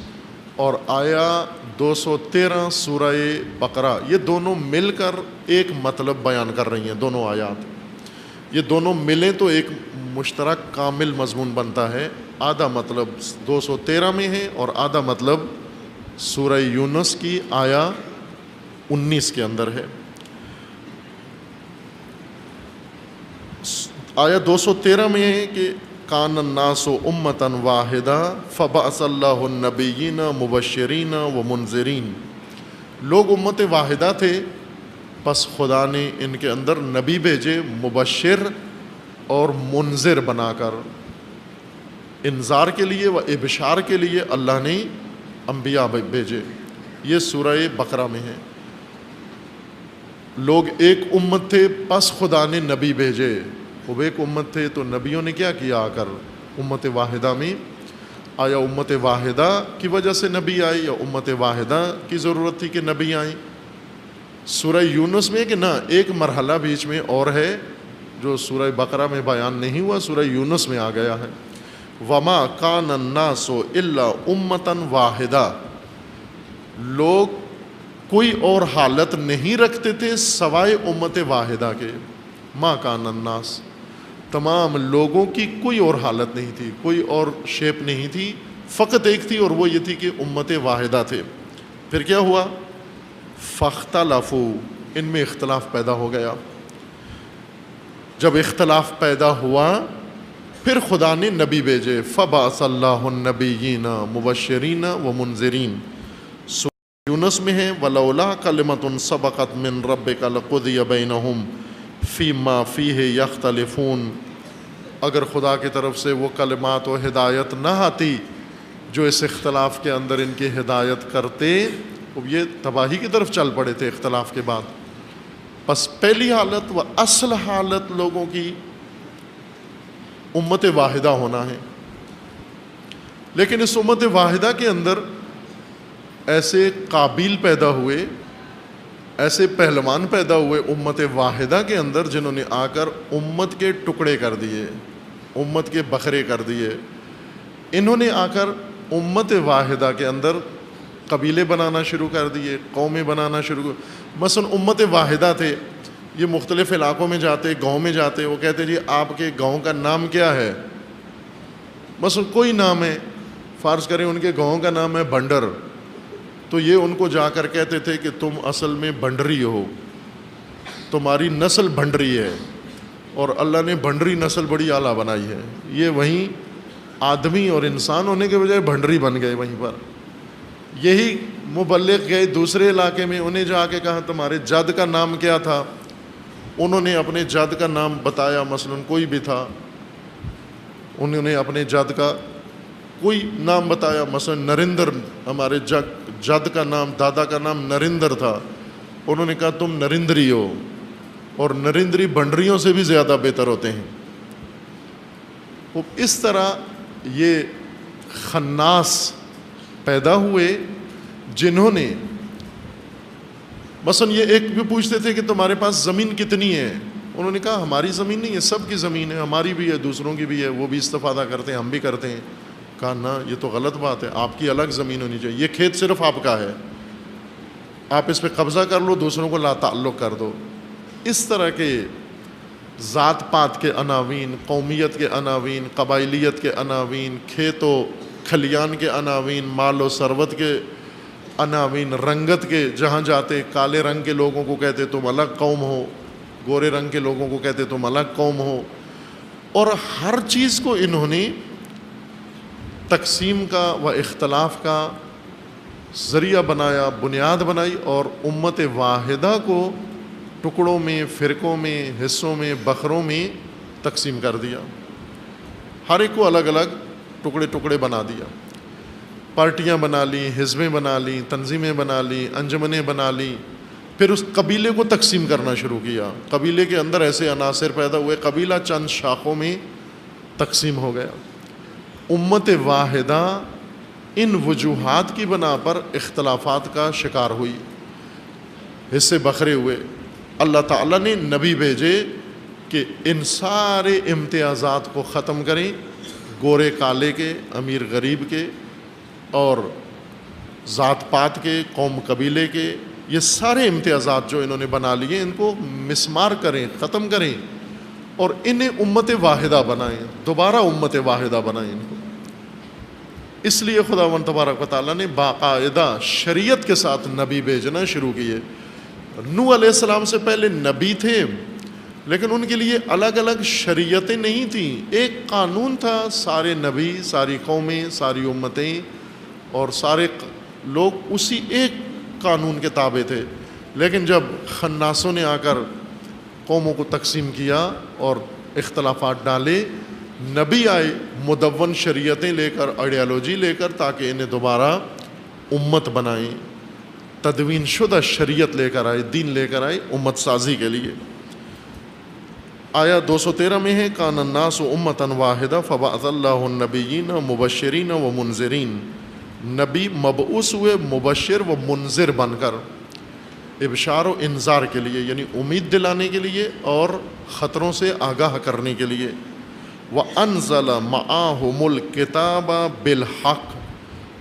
اور آیا 213 سورہ بقرہ، یہ دونوں مل کر ایک مطلب بیان کر رہی ہیں، دونوں آیات۔ یہ دونوں ملیں تو ایک مشترک کامل مضمون بنتا ہے۔ آدھا مطلب 213 میں ہے اور آدھا مطلب سورہ یونس کی آیا 19 کے اندر ہے۔ آیا 213 میں ہے کہ کان الناس امۃ واحدہ فبعث اللہ النبیین مبشرین و منذرین، لوگ امت واحدہ تھے، پس خدا نے ان کے اندر نبی بھیجے مبشر اور منذر بنا کر، انذار کے لیے و ابشار کے لیے اللہ نے انبیاء بھیجے۔ یہ سورہ بقرہ میں ہے۔ لوگ ایک امت تھے، پس خدا نے نبی بھیجے۔ وہ ایک امت تھے تو نبیوں نے کیا کیا آ کر امت واحدہ میں؟ آیا امت واحدہ کی وجہ سے نبی آئی یا امت واحدہ کی ضرورت تھی کہ نبی آئیں؟ سورہ یونس میں کہ نہ، ایک مرحلہ بیچ میں اور ہے جو سورہ بقرہ میں بیان نہیں ہوا، سورہ یونس میں آ گیا ہے۔ وما کان الناس الا امۃ واحدہ، لوگ کوئی اور حالت نہیں رکھتے تھے سوائے امت واحدہ کے۔ ما کان الناس، تمام لوگوں کی کوئی اور حالت نہیں تھی، کوئی اور شیپ نہیں تھی، فقط ایک تھی اور وہ یہ تھی کہ امت واحدہ تھے۔ پھر کیا ہوا؟ فاختلفوا، ان میں اختلاف پیدا ہو گیا۔ جب اختلاف پیدا ہوا پھر خدا نے نبی بھیجے، فبعث اللہ النبیین مبشرین و منذرین۔ سورہ یونس میں ہے ولولا کلمۃ سبقت من ربک لقضی بینہم فیما فیہ یختلفون، اگر خدا کی طرف سے وہ کلمات و ہدایت نہ آتی جو اس اختلاف کے اندر ان کی ہدایت کرتے، یہ تباہی کی طرف چل پڑے تھے اختلاف کے بعد۔ پس پہلی حالت و اصل حالت لوگوں کی امت واحدہ ہونا ہے، لیکن اس امت واحدہ کے اندر ایسے قابیل پیدا ہوئے، ایسے پہلوان پیدا ہوئے امت واحدہ کے اندر جنہوں نے آ کر امت کے ٹکڑے کر دیے، امت کے بکھرے کر دیے۔ انہوں نے آ کر امت واحدہ کے اندر قبیلے بنانا شروع کر دیے، قومیں بنانا شروع۔ مثلا امت واحدہ تھے، یہ مختلف علاقوں میں جاتے، گاؤں میں جاتے، وہ کہتے جی آپ کے گاؤں کا نام کیا ہے؟ مثلا کوئی نام ہے، فرض کریں ان کے گاؤں کا نام ہے بنڈر، تو یہ ان کو جا کر کہتے تھے کہ تم اصل میں بنڈری ہو، تمہاری نسل بنڈری ہے، اور اللہ نے بنڈری نسل بڑی اعلیٰ بنائی ہے۔ یہ وہیں آدمی اور انسان ہونے کے بجائے بنڈری بن گئے وہیں پر۔ یہی مبلغ گئے دوسرے علاقے میں، انہیں جا کے کہا تمہارے جد کا نام کیا تھا؟ انہوں نے اپنے جد کا نام بتایا، مثلا کوئی بھی تھا، انہوں نے اپنے جد کا کوئی نام بتایا، مثلا نریندر، ہمارے جد کا نام، دادا کا نام نریندر تھا، انہوں نے کہا تم نریندری ہو، اور نریندری بنڈریوں سے بھی زیادہ بہتر ہوتے ہیں۔ وہ اس طرح یہ خناس پیدا ہوئے جنہوں نے، مثلا یہ ایک بھی پوچھتے تھے کہ تمہارے پاس زمین کتنی ہے؟ انہوں نے کہا ہماری زمین نہیں ہے، سب کی زمین ہے، ہماری بھی ہے، دوسروں کی بھی ہے، وہ بھی استفادہ کرتے ہیں، ہم بھی کرتے ہیں۔ کہا نہ، یہ تو غلط بات ہے، آپ کی الگ زمین ہونی چاہیے، یہ کھیت صرف آپ کا ہے، آپ اس پہ قبضہ کر لو، دوسروں کو لا تعلق کر دو۔ اس طرح کے ذات پات کے عناوین، قومیت کے عناوین، قبائلیت کے عناوین، کھیت و کھلیان کے عناوین، مال و ثروت کے عناوین، رنگت کے، جہاں جاتے کالے رنگ کے لوگوں کو کہتے تم الگ قوم ہو، گورے رنگ کے لوگوں کو کہتے تم الگ قوم ہو، اور ہر چیز کو انہوں نے تقسیم کا و اختلاف کا ذریعہ بنایا، بنیاد بنائی، اور امت واحدہ کو ٹکڑوں میں، فرقوں میں، حصوں میں، بکھروں میں تقسیم کر دیا، ہر ایک کو الگ الگ ٹکڑے ٹکڑے بنا دیا، پارٹیاں بنا لی، حزبیں بنا لی، تنظیمیں بنا لی، انجمنیں بنا لی، پھر اس قبیلے کو تقسیم کرنا شروع کیا۔ قبیلے کے اندر ایسے عناصر پیدا ہوئے، قبیلہ چند شاخوں میں تقسیم ہو گیا۔ امت واحدہ ان وجوہات کی بنا پر اختلافات کا شکار ہوئی، حصے بکھرے ہوئے۔ اللہ تعالیٰ نے نبی بھیجے کہ ان سارے امتیازات کو ختم کریں، گورے کالے کے، امیر غریب کے، اور ذات پات کے، قوم قبیلے کے، یہ سارے امتیازات جو انہوں نے بنا لیے ان کو مسمار کریں، ختم کریں، اور انہیں امت واحدہ بنائیں، دوبارہ امت واحدہ بنائیں ان کو۔ اس لیے خداوند تبارک و تعالیٰ نے باقاعدہ شریعت کے ساتھ نبی بھیجنا شروع کیے۔ نوح علیہ السلام سے پہلے نبی تھے، لیکن ان کے لیے الگ الگ شریعتیں نہیں تھیں، ایک قانون تھا، سارے نبی، ساری قومیں، ساری امتیں اور سارے لوگ اسی ایک قانون کے تابع تھے۔ لیکن جب خناسوں نے آ کر قوموں کو تقسیم کیا اور اختلافات ڈالے، نبی آئے مدون شریعتیں لے کر، آئیڈیالوجی لے کر، تاکہ انہیں دوبارہ امت بنائیں، تدوین شدہ شریعت لے کر آئے، دین لے کر آئے امت سازی کے لیے۔ آیا 213 میں ہے کان الناس امتا واحدہ فبعث اللہ النبیین مبشرین و منذرین، نبی مبعوث ہوئے مبشر و منذر بن کر، ابشار و انذار کے لیے، یعنی امید دلانے کے لیے اور خطروں سے آگاہ کرنے کے لیے۔ وَأَنزَلَ مَعَهُمُ الْكِتَابَ بِالْحَقِّ،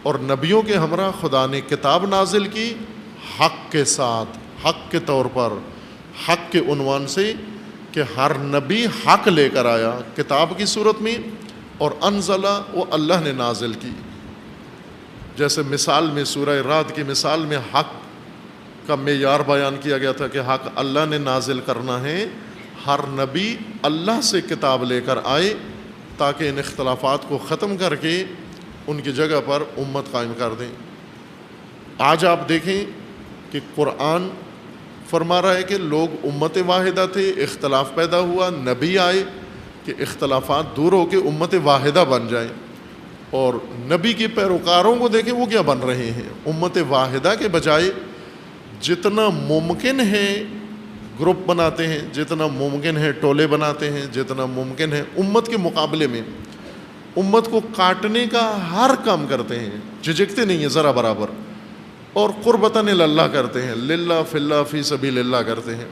اور نبیوں کے ہمراہ خدا نے کتاب نازل کی حق کے ساتھ، حق کے طور پر، حق کے عنوان سے کہ ہر نبی حق لے کر آیا کتاب کی صورت میں، اور انزلہ وہ اللہ نے نازل کی۔ جیسے مثال میں سورہ رعد کی مثال میں حق کا معیار بیان کیا گیا تھا کہ حق اللہ نے نازل کرنا ہے، ہر نبی اللہ سے کتاب لے کر آئے تاکہ ان اختلافات کو ختم کر کے ان کی جگہ پر امت قائم کر دیں۔ آج آپ دیکھیں کہ قرآن فرما رہا ہے کہ لوگ امت واحدہ تھے، اختلاف پیدا ہوا، نبی آئے کہ اختلافات دور ہو کے امت واحدہ بن جائیں، اور نبی کے پیروکاروں کو دیکھیں وہ کیا بن رہے ہیں، امت واحدہ کے بجائے جتنا ممکن ہے گروپ بناتے ہیں، جتنا ممکن ہے ٹولے بناتے ہیں، جتنا ممکن ہے امت کے مقابلے میں امت کو کاٹنے کا ہر کام کرتے ہیں، جھجکتے نہیں ہیں ذرا برابر، اور قربتاً اللہ کرتے ہیں، للہ فی اللہ فی سبیل اللہ کرتے ہیں۔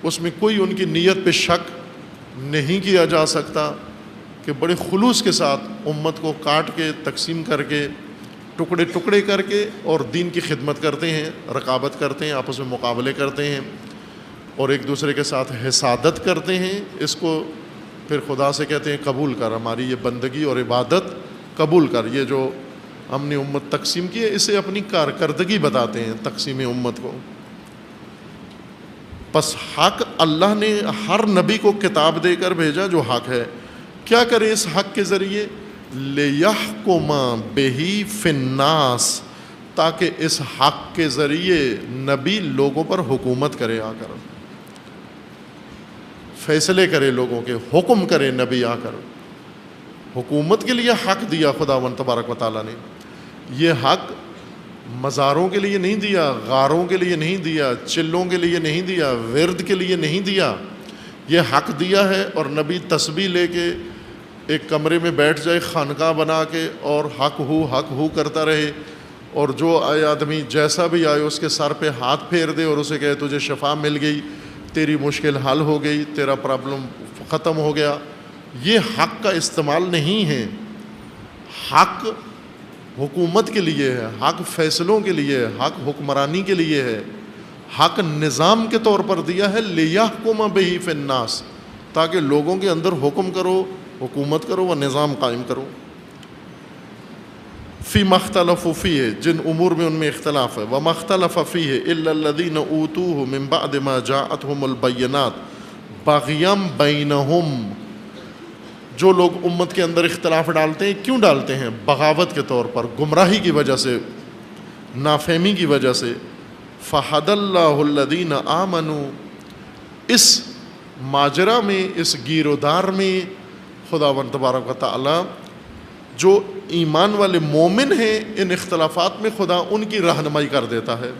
اس میں کوئی ان کی نیت پہ شک نہیں کیا جا سکتا کہ بڑے خلوص کے ساتھ امت کو کاٹ کے، تقسیم کر کے، ٹکڑے ٹکڑے کر کے اور دین کی خدمت کرتے ہیں، رقابت کرتے ہیں، آپس میں مقابلے کرتے ہیں اور ایک دوسرے کے ساتھ حسادت کرتے ہیں۔ اس کو پھر خدا سے کہتے ہیں قبول کر، ہماری یہ بندگی اور عبادت قبول کر، یہ جو ہم نے امت تقسیم کی ہے اسے اپنی کارکردگی بتاتے ہیں تقسیم امت کو۔ پس حق اللہ نے ہر نبی کو کتاب دے کر بھیجا جو حق ہے، کیا کرے اس حق کے ذریعے؟ لِيَحْكُمَ بِهِ فِي النَّاسِ، تاکہ اس حق کے ذریعے نبی لوگوں پر حکومت کرے، آ کر فیصلے کرے، لوگوں کے حکم کرے، نبی آ کر حکومت کے لیے حق دیا خداوند تبارک و تعالیٰ نے۔ یہ حق مزاروں کے لیے نہیں دیا، غاروں کے لیے نہیں دیا، چلوں کے لیے نہیں دیا، ورد کے لیے نہیں دیا، یہ حق دیا ہے۔ اور نبی تسبیح لے کے ایک کمرے میں بیٹھ جائے، خانقاہ بنا کے، اور حق ہو کرتا رہے، اور جو آئے آدمی جیسا بھی آئے اس کے سر پہ ہاتھ پھیر دے اور اسے کہے تجھے شفا مل گئی، تیری مشکل حل ہو گئی، تیرا پرابلم ختم ہو گیا۔ یہ حق کا استعمال نہیں ہے۔ حق حکومت کے لیے ہے، حق فیصلوں کے لیے ہے، حق حکمرانی کے لیے ہے، حق نظام کے طور پر دیا ہے، لِيَحْكُمَ بِهِ فِي النَّاسِ، تاکہ لوگوں کے اندر حکم کرو، حکومت کرو و نظام قائم کرو۔ فِي مَا اخْتَلَفُوا فِيهِ، جن امور میں ان میں اختلاف ہے، وَمَا اخْتَلَفَ فِيهِ إِلَّا الَّذِينَ أُوتُوهُ مِن بَعْدِ مَا جَاءَتْهُمُ الْبَيِّنَاتُ بَغْيًا بَيْنَهُمْ، جو لوگ امت کے اندر اختلاف ڈالتے ہیں، کیوں ڈالتے ہیں؟ بغاوت کے طور پر، گمراہی کی وجہ سے، نافہمی کی وجہ سے۔ فَهَدَى اللَّهُ الَّذِينَ آمَنُوا، اس ماجرا میں، اس گیر و دار میں خداوند تبارک و تعالی جو ایمان والے مومن ہیں، ان اختلافات میں خدا ان کی رہنمائی کر دیتا ہے،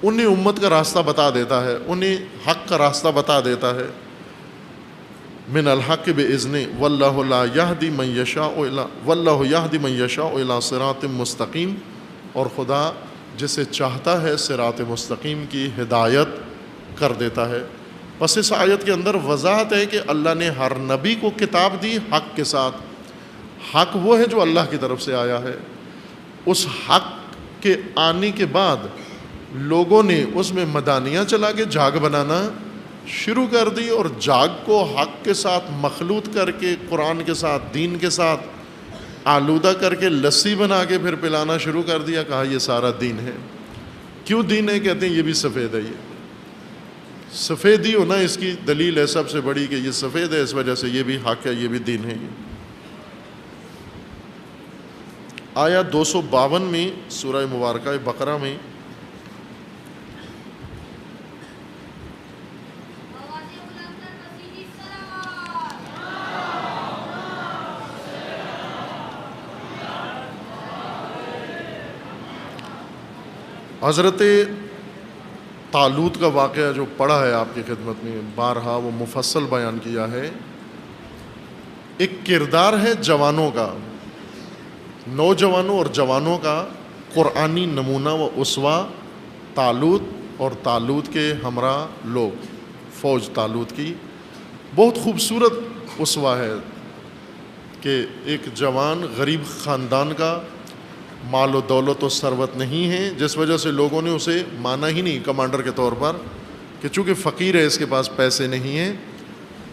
انہیں امت کا راستہ بتا دیتا ہے، انہیں حق کا راستہ بتا دیتا ہے۔ من الحق بإذنہ واللہ لا یہدی من یشاء واللہ یہدی من یشاء الی صراط مستقیم، اور خدا جسے چاہتا ہے صراط مستقیم کی ہدایت کر دیتا ہے۔ پس اس آیت کے اندر وضاحت ہے کہ اللہ نے ہر نبی کو کتاب دی حق کے ساتھ۔ حق وہ ہے جو اللہ کی طرف سے آیا ہے۔ اس حق کے آنے کے بعد لوگوں نے اس میں مدانیاں چلا کے جاگ بنانا شروع کر دی، اور جاگ کو حق کے ساتھ مخلوط کر کے، قرآن کے ساتھ، دین کے ساتھ آلودہ کر کے لسی بنا کے پھر پلانا شروع کر دیا، کہا یہ سارا دین ہے۔ کیوں دین ہے؟ کہتے ہیں یہ بھی سفید ہے، سفیدی ہونا اس کی دلیل ہے سب سے بڑی کہ یہ سفید ہے، اس وجہ سے یہ بھی حق ہے، یہ بھی دین ہے۔ یہ آیا 252 میں سورہ مبارکہ بقرہ میں حضرت طالوت کا واقعہ جو پڑھا ہے آپ کی خدمت میں بارہا، وہ مفصل بیان کیا ہے۔ ایک کردار ہے جوانوں کا، نوجوانوں اور جوانوں کا قرآنی نمونہ و اسوہ طالوت اور طالوت کے ہمراہ لوگ، فوج طالوت کی بہت خوبصورت اسوہ ہے کہ ایک جوان غریب خاندان کا، مال و دولت و ثروت نہیں ہے، جس وجہ سے لوگوں نے اسے مانا ہی نہیں کمانڈر کے طور پر، کہ چونکہ فقیر ہے، اس کے پاس پیسے نہیں ہیں۔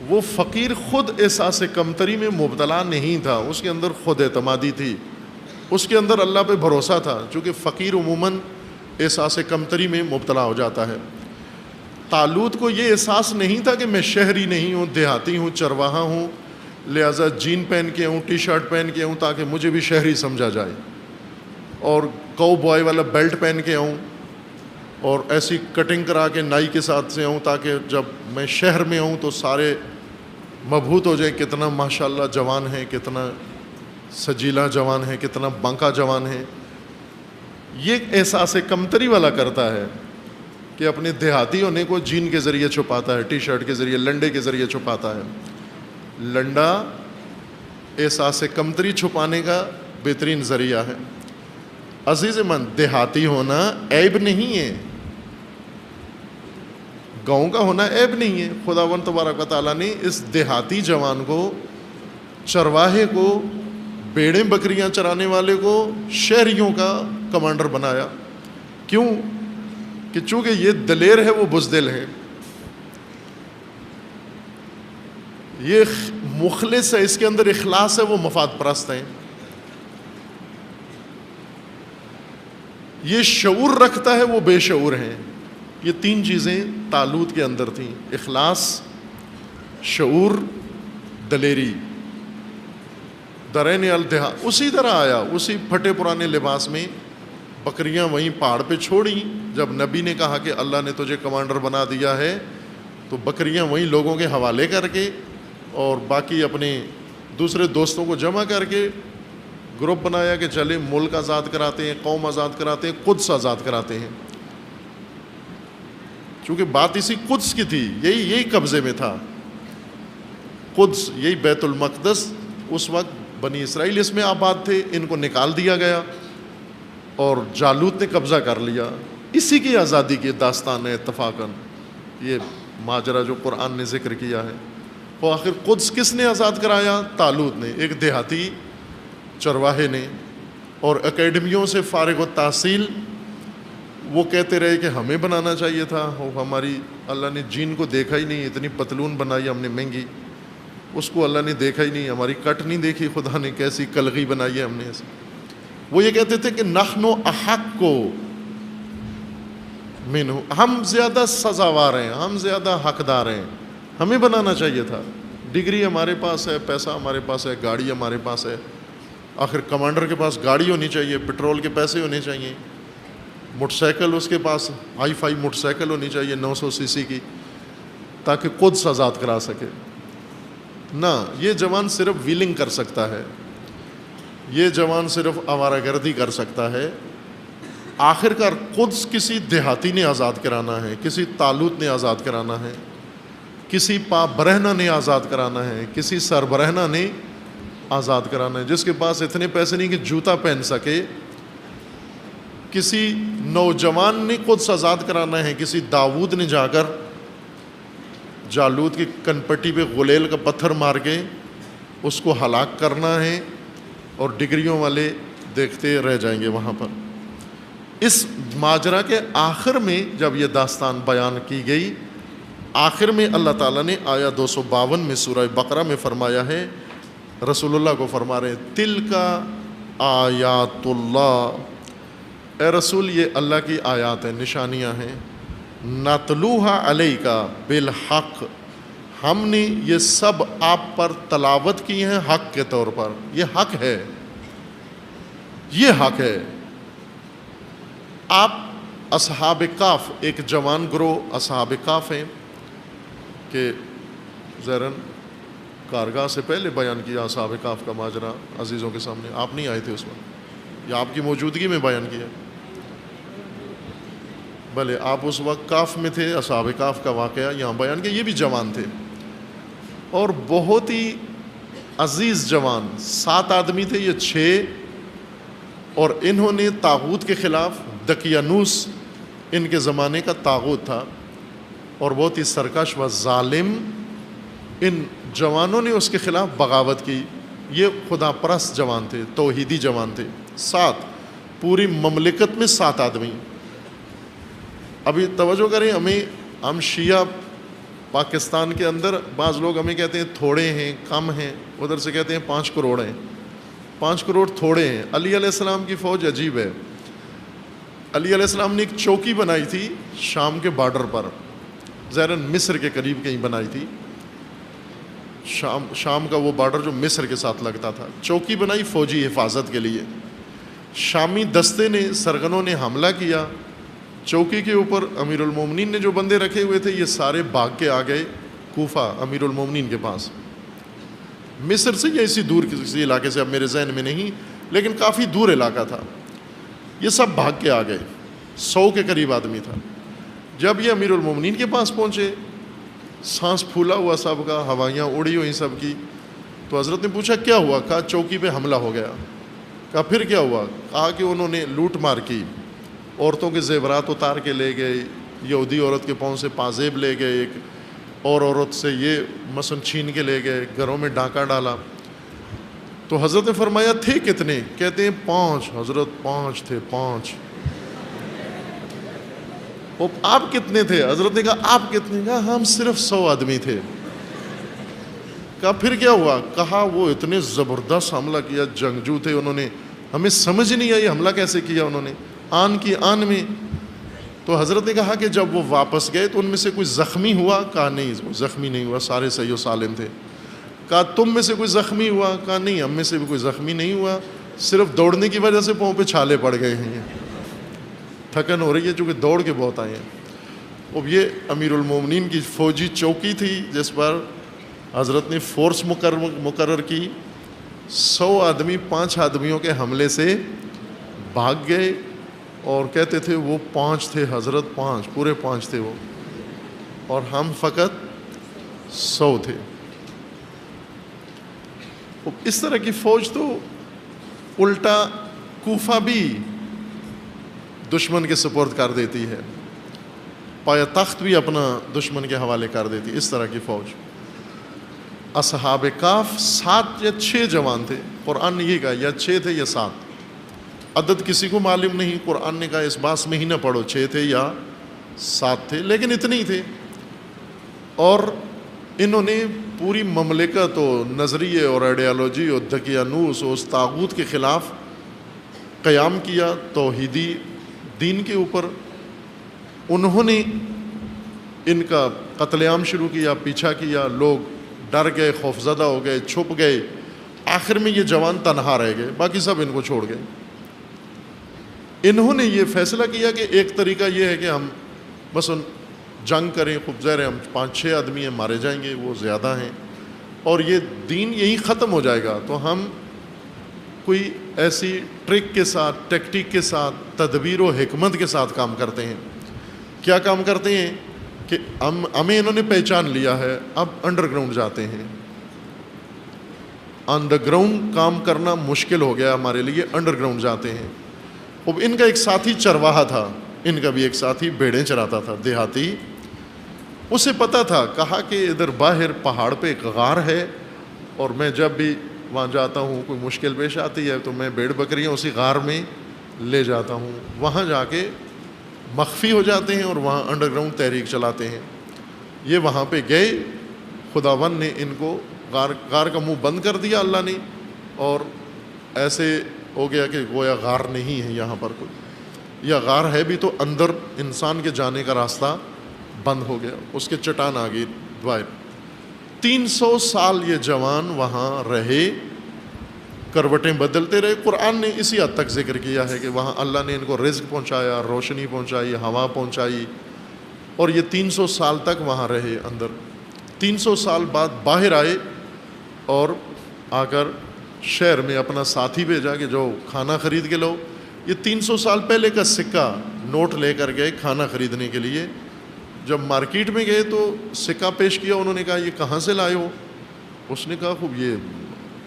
وہ فقیر خود احساس کمتری میں مبتلا نہیں تھا، اس کے اندر خود اعتمادی تھی، اس کے اندر اللہ پہ بھروسہ تھا، چونکہ فقیر عموماً احساس کمتری میں مبتلا ہو جاتا ہے۔ طالوت کو یہ احساس نہیں تھا کہ میں شہری نہیں ہوں، دیہاتی ہوں، چرواہا ہوں، لہٰذا جین پہن کے ہوں، ٹی شرٹ پہن کے ہوں تاکہ مجھے بھی شہری سمجھا جائے، اور کو بوائے والا بیلٹ پہن کے آؤں اور ایسی کٹنگ کرا کے نائی کے ساتھ سے آؤں تاکہ جب میں شہر میں آؤں تو سارے مبہوت ہو جائیں، کتنا ماشاءاللہ جوان ہے، کتنا سجیلا جوان ہے، کتنا بانکا جوان ہے۔ یہ احساس کمتری والا کرتا ہے کہ اپنے دیہاتی ہونے کو جین کے ذریعے چھپاتا ہے، ٹی شرٹ کے ذریعے، لنڈے کے ذریعے چھپاتا ہے۔ لنڈا احساس کمتری چھپانے کا بہترین ذریعہ ہے۔ عزیز من، دیہاتی ہونا عیب نہیں ہے، گاؤں کا ہونا عیب نہیں ہے۔ خداوند تبارک و تعالیٰ نے اس دیہاتی جوان کو، چرواہے کو، بیڑیں بکریاں چرانے والے کو شہریوں کا کمانڈر بنایا۔ کیوں؟ کہ چونکہ یہ دلیر ہے، وہ بزدل ہے، یہ مخلص ہے، اس کے اندر اخلاص ہے، وہ مفاد پرست ہیں۔ یہ شعور رکھتا ہے، وہ بے شعور ہیں۔ یہ تین چیزیں طالوت کے اندر تھیں، اخلاص، شعور، دلیری۔ درین الدہا اسی طرح آیا، اسی پھٹے پرانے لباس میں، بکریاں وہیں پہاڑ پہ چھوڑیں۔ جب نبی نے کہا کہ اللہ نے تجھے کمانڈر بنا دیا ہے، تو بکریاں وہیں لوگوں کے حوالے کر کے اور باقی اپنے دوسرے دوستوں کو جمع کر کے گروپ بنایا کہ چلے ملک آزاد کراتے ہیں، قوم آزاد کراتے ہیں، قدس آزاد کراتے ہیں۔ چونکہ بات اسی قدس کی تھی، یہی قبضے میں تھا، قدس، یہی بیت المقدس۔ اس وقت بنی اسرائیل اس میں آباد تھے، ان کو نکال دیا گیا اور جالوت نے قبضہ کر لیا۔ اسی کی آزادی کی داستان ہے اتفاقاً یہ ماجرا جو قرآن نے ذکر کیا ہے۔ وہ آخر قدس کس نے آزاد کرایا؟ طالوت نے، ایک دیہاتی چرواہے نے۔ اور اکیڈمیوں سے فارغ التحصیل وہ کہتے رہے کہ ہمیں بنانا چاہیے تھا، ہماری اللہ نے جین کو دیکھا ہی نہیں، اتنی پتلون بنائی ہم نے مہنگی، اس کو اللہ نے دیکھا ہی نہیں، ہماری کٹ نہیں دیکھی خدا نے، کیسی کلغی بنائی ہے ہم نے ایسے۔ وہ یہ کہتے تھے کہ نحن احق کو منہ، ہم زیادہ سزاوار ہیں، ہم زیادہ حقدار ہیں، ہمیں بنانا چاہیے تھا۔ ڈگری ہمارے پاس ہے، پیسہ ہمارے پاس ہے، گاڑی ہمارے پاس ہے، آخر کمانڈر کے پاس گاڑی ہونی چاہیے، پٹرول کے پیسے ہونے چاہیے، موٹر سائیکل اس کے پاس ہائی فائی موٹر سائیکل ہونی چاہیے 900 سی سی کی، تاکہ خود آزاد کرا سکے۔ نہ، یہ جوان صرف ویلنگ کر سکتا ہے، یہ جوان صرف آوارہ گردی کر سکتا ہے۔ آخر کار قدس کسی دیہاتی نے آزاد کرانا ہے، کسی طالوت نے آزاد کرانا ہے، کسی پا برہنہ نے آزاد کرانا ہے، کسی سربرہنہ نے آزاد کرانا ہے، جس کے پاس اتنے پیسے نہیں کہ جوتا پہن سکے۔ کسی نوجوان نے قدس آزاد کرانا ہے، کسی داؤد نے جا کر جالوت کی کنپٹی پہ غلیل کا پتھر مار کے اس کو ہلاک کرنا ہے، اور ڈگریوں والے دیکھتے رہ جائیں گے وہاں پر۔ اس ماجرا کے آخر میں جب یہ داستان بیان کی گئی، آخر میں اللہ تعالیٰ نے آیا 252 میں سورہ بقرہ میں فرمایا ہے، رسول اللہ کو فرما رہے ہیں، تلک آیات اللہ، اے رسول یہ اللہ کی آیات ہیں، نشانیاں ہیں، نتلوہا علیکا بالحق، ہم نے یہ سب آپ پر تلاوت کی ہیں حق کے طور پر. یہ حق ہے، یہ حق ہے. آپ اصحاب کاف، ایک جوان گروہ اصحاب کاف ہیں کہ زیرن کارگاہ سے پہلے بیان کیا اصحاب کاف کا ماجرا عزیزوں کے سامنے. آپ نہیں آئے تھے اس وقت، یا آپ کی موجودگی میں بیان کیا؟ بھلے آپ اس وقت کاف میں تھے، اصحاب کاف کا واقعہ یہاں بیان کیا. یہ بھی جوان تھے اور بہت ہی عزیز جوان. 7 آدمی تھے، یہ 6، اور انہوں نے طاغوت کے خلاف، دقیانوس ان کے زمانے کا طاغوت تھا اور بہت ہی سرکش و ظالم، ان جوانوں نے اس کے خلاف بغاوت کی. یہ خدا پرست جوان تھے، توحیدی جوان تھے. 7 پوری مملکت میں 7 آدمی. ابھی توجہ کریں، ہم شیعہ پاکستان کے اندر بعض لوگ ہمیں کہتے ہیں تھوڑے ہیں، کم ہیں، ادھر سے کہتے ہیں 5 کروڑ ہیں. 5 کروڑ تھوڑے ہیں. علی علیہ السلام کی فوج عجیب ہے. علی علیہ السلام نے ایک چوکی بنائی تھی شام کے بارڈر پر، ظاہراً مصر کے قریب کہیں بنائی تھی. شام کا وہ بارڈر جو مصر کے ساتھ لگتا تھا. چوکی بنائی فوجی حفاظت کے لیے. شامی دستے نے، سرغنوں نے حملہ کیا چوکی کے اوپر. امیر المومنین نے جو بندے رکھے ہوئے تھے یہ سارے بھاگ کے آ گئے کوفہ امیر المومنین کے پاس. مصر سے یا اسی دور کسی علاقے سے، اب میرے ذہن میں نہیں، لیکن کافی دور علاقہ تھا. یہ سب بھاگ کے آ گئے، 100 کے قریب آدمی تھا. جب یہ امیر المومنین کے پاس پہنچے، سانس پھولا ہوا سب کا، ہوائیاں اڑی ہوئی سب کی. تو حضرت نے پوچھا کیا ہوا؟ کہا چوکی پہ حملہ ہو گیا. کہا پھر کیا ہوا؟ کہا کہ انہوں نے لوٹ مار کی، عورتوں کے زیورات اتار کے لے گئے، یہودی عورت کے پاؤں سے پازیب لے گئے، ایک اور عورت سے یہ مثلا چھین کے لے گئے، گھروں میں ڈاکہ ڈالا. تو حضرت نے فرمایا تھے کتنے؟ کہتے ہیں 5. حضرت 5 تھے. 5. آپ کتنے تھے؟ حضرت نے کہا آپ کتنے؟ کہا ہم صرف 100 آدمی تھے. کہا پھر کیا ہوا؟ کہا وہ اتنے زبردست حملہ کیا، جنگجو تھے، انہوں نے، ہمیں سمجھ نہیں آئی حملہ کیسے کیا انہوں نے، آن کی آن میں. تو حضرت نے کہا کہ جب وہ واپس گئے تو ان میں سے کوئی زخمی ہوا؟ کہا نہیں، وہ زخمی نہیں ہوا، سارے صحیح و سالم تھے. کہا تم میں سے کوئی زخمی ہوا؟ کہا نہیں، ہم میں سے بھی کوئی زخمی نہیں ہوا، صرف دوڑنے کی وجہ سے پاؤں پہ چھالے پڑ گئے ہیں، تھکن ہو رہی ہے چونکہ دوڑ کے بہت آئے ہیں. اب یہ امیر المومنین کی فوجی چوکی تھی جس پر حضرت نے فورس مقرر کی. 100 آدمی 5 آدمیوں کے حملے سے بھاگ گئے اور کہتے تھے وہ 5 تھے حضرت، 5 پورے 5 تھے وہ، اور ہم فقط 100 تھے. اس طرح کی فوج تو الٹا کوفہ بھی دشمن کے سپرد کر دیتی ہے، پایا تخت بھی اپنا دشمن کے حوالے کر دیتی ہے. اس طرح کی فوج. اصحاب کاف 7 یا 6 جوان تھے. قرآن نے یہ کہا یا 6 تھے یا 7، عدد کسی کو معلوم نہیں. قرآن نے کہا اس باس میں ہی نہ پڑھو 6 تھے یا 7 تھے، لیکن اتنے ہی تھے. اور انہوں نے پوری مملکت و نظریے اور آئیڈیالوجی اور دقیانوس اور اس طاغوت کے خلاف قیام کیا، توحیدی دین کے اوپر. انہوں نے ان کا قتل عام شروع کیا، پیچھا کیا، لوگ ڈر گئے، خوفزدہ ہو گئے، چھپ گئے. آخر میں یہ جوان تنہا رہ گئے، باقی سب ان کو چھوڑ گئے. انہوں نے یہ فیصلہ کیا کہ ایک طریقہ یہ ہے کہ ہم بس جنگ کریں. خوب ظاہر ہے ہم 5-6 آدمی ہیں، مارے جائیں گے، وہ زیادہ ہیں، اور یہ دین یہی ختم ہو جائے گا. تو ہم کوئی ایسی ٹرک کے ساتھ، ٹیکٹک کے ساتھ، تدبیر و حکمت کے ساتھ کام کرتے ہیں. کیا کام کرتے ہیں کہ ہمیں انہوں نے پہچان لیا ہے، اب انڈر گراؤنڈ جاتے ہیں. آن دا گراؤنڈ کام کرنا مشکل ہو گیا ہمارے لیے، انڈر گراؤنڈ جاتے ہیں. اب ان کا ایک ساتھی چرواہا تھا، ان کا بھی ایک ساتھی بھیڑیں چراتا تھا، دیہاتی. اسے پتہ تھا، کہا کہ ادھر باہر پہاڑ پہ ایک غار ہے، اور میں جب بھی وہاں جاتا ہوں کوئی مشکل پیش آتی ہے تو میں بھیڑ بکریاں اسی غار میں لے جاتا ہوں، وہاں جا کے مخفی ہو جاتے ہیں اور وہاں انڈر گراؤنڈ تحریک چلاتے ہیں. یہ وہاں پہ گئے، خداوند نے ان کو غار کا منہ بند کر دیا اللہ نے، اور ایسے ہو گیا کہ گویا غار نہیں ہے یہاں پر کوئی، یا غار ہے بھی تو اندر انسان کے جانے کا راستہ بند ہو گیا، اس کے چٹان آ گئی باہر۔ 300 سال یہ جوان وہاں رہے، کروٹیں بدلتے رہے۔ قرآن نے اسی حد تک ذکر کیا ہے کہ وہاں اللہ نے ان کو رزق پہنچایا، روشنی پہنچائی، ہوا پہنچائی، اور یہ 300 سال تک وہاں رہے اندر۔ 300 سال بعد باہر آئے اور آ کر شہر میں اپنا ساتھی بھیجا کہ جو کھانا خرید کے لو۔ یہ 300 سال پہلے کا سکہ نوٹ لے کر گئے کھانا خریدنے کے لیے۔ جب مارکیٹ میں گئے تو سکہ پیش کیا، انہوں نے کہا یہ کہاں سے لائے ہو؟ اس نے کہا خوب یہ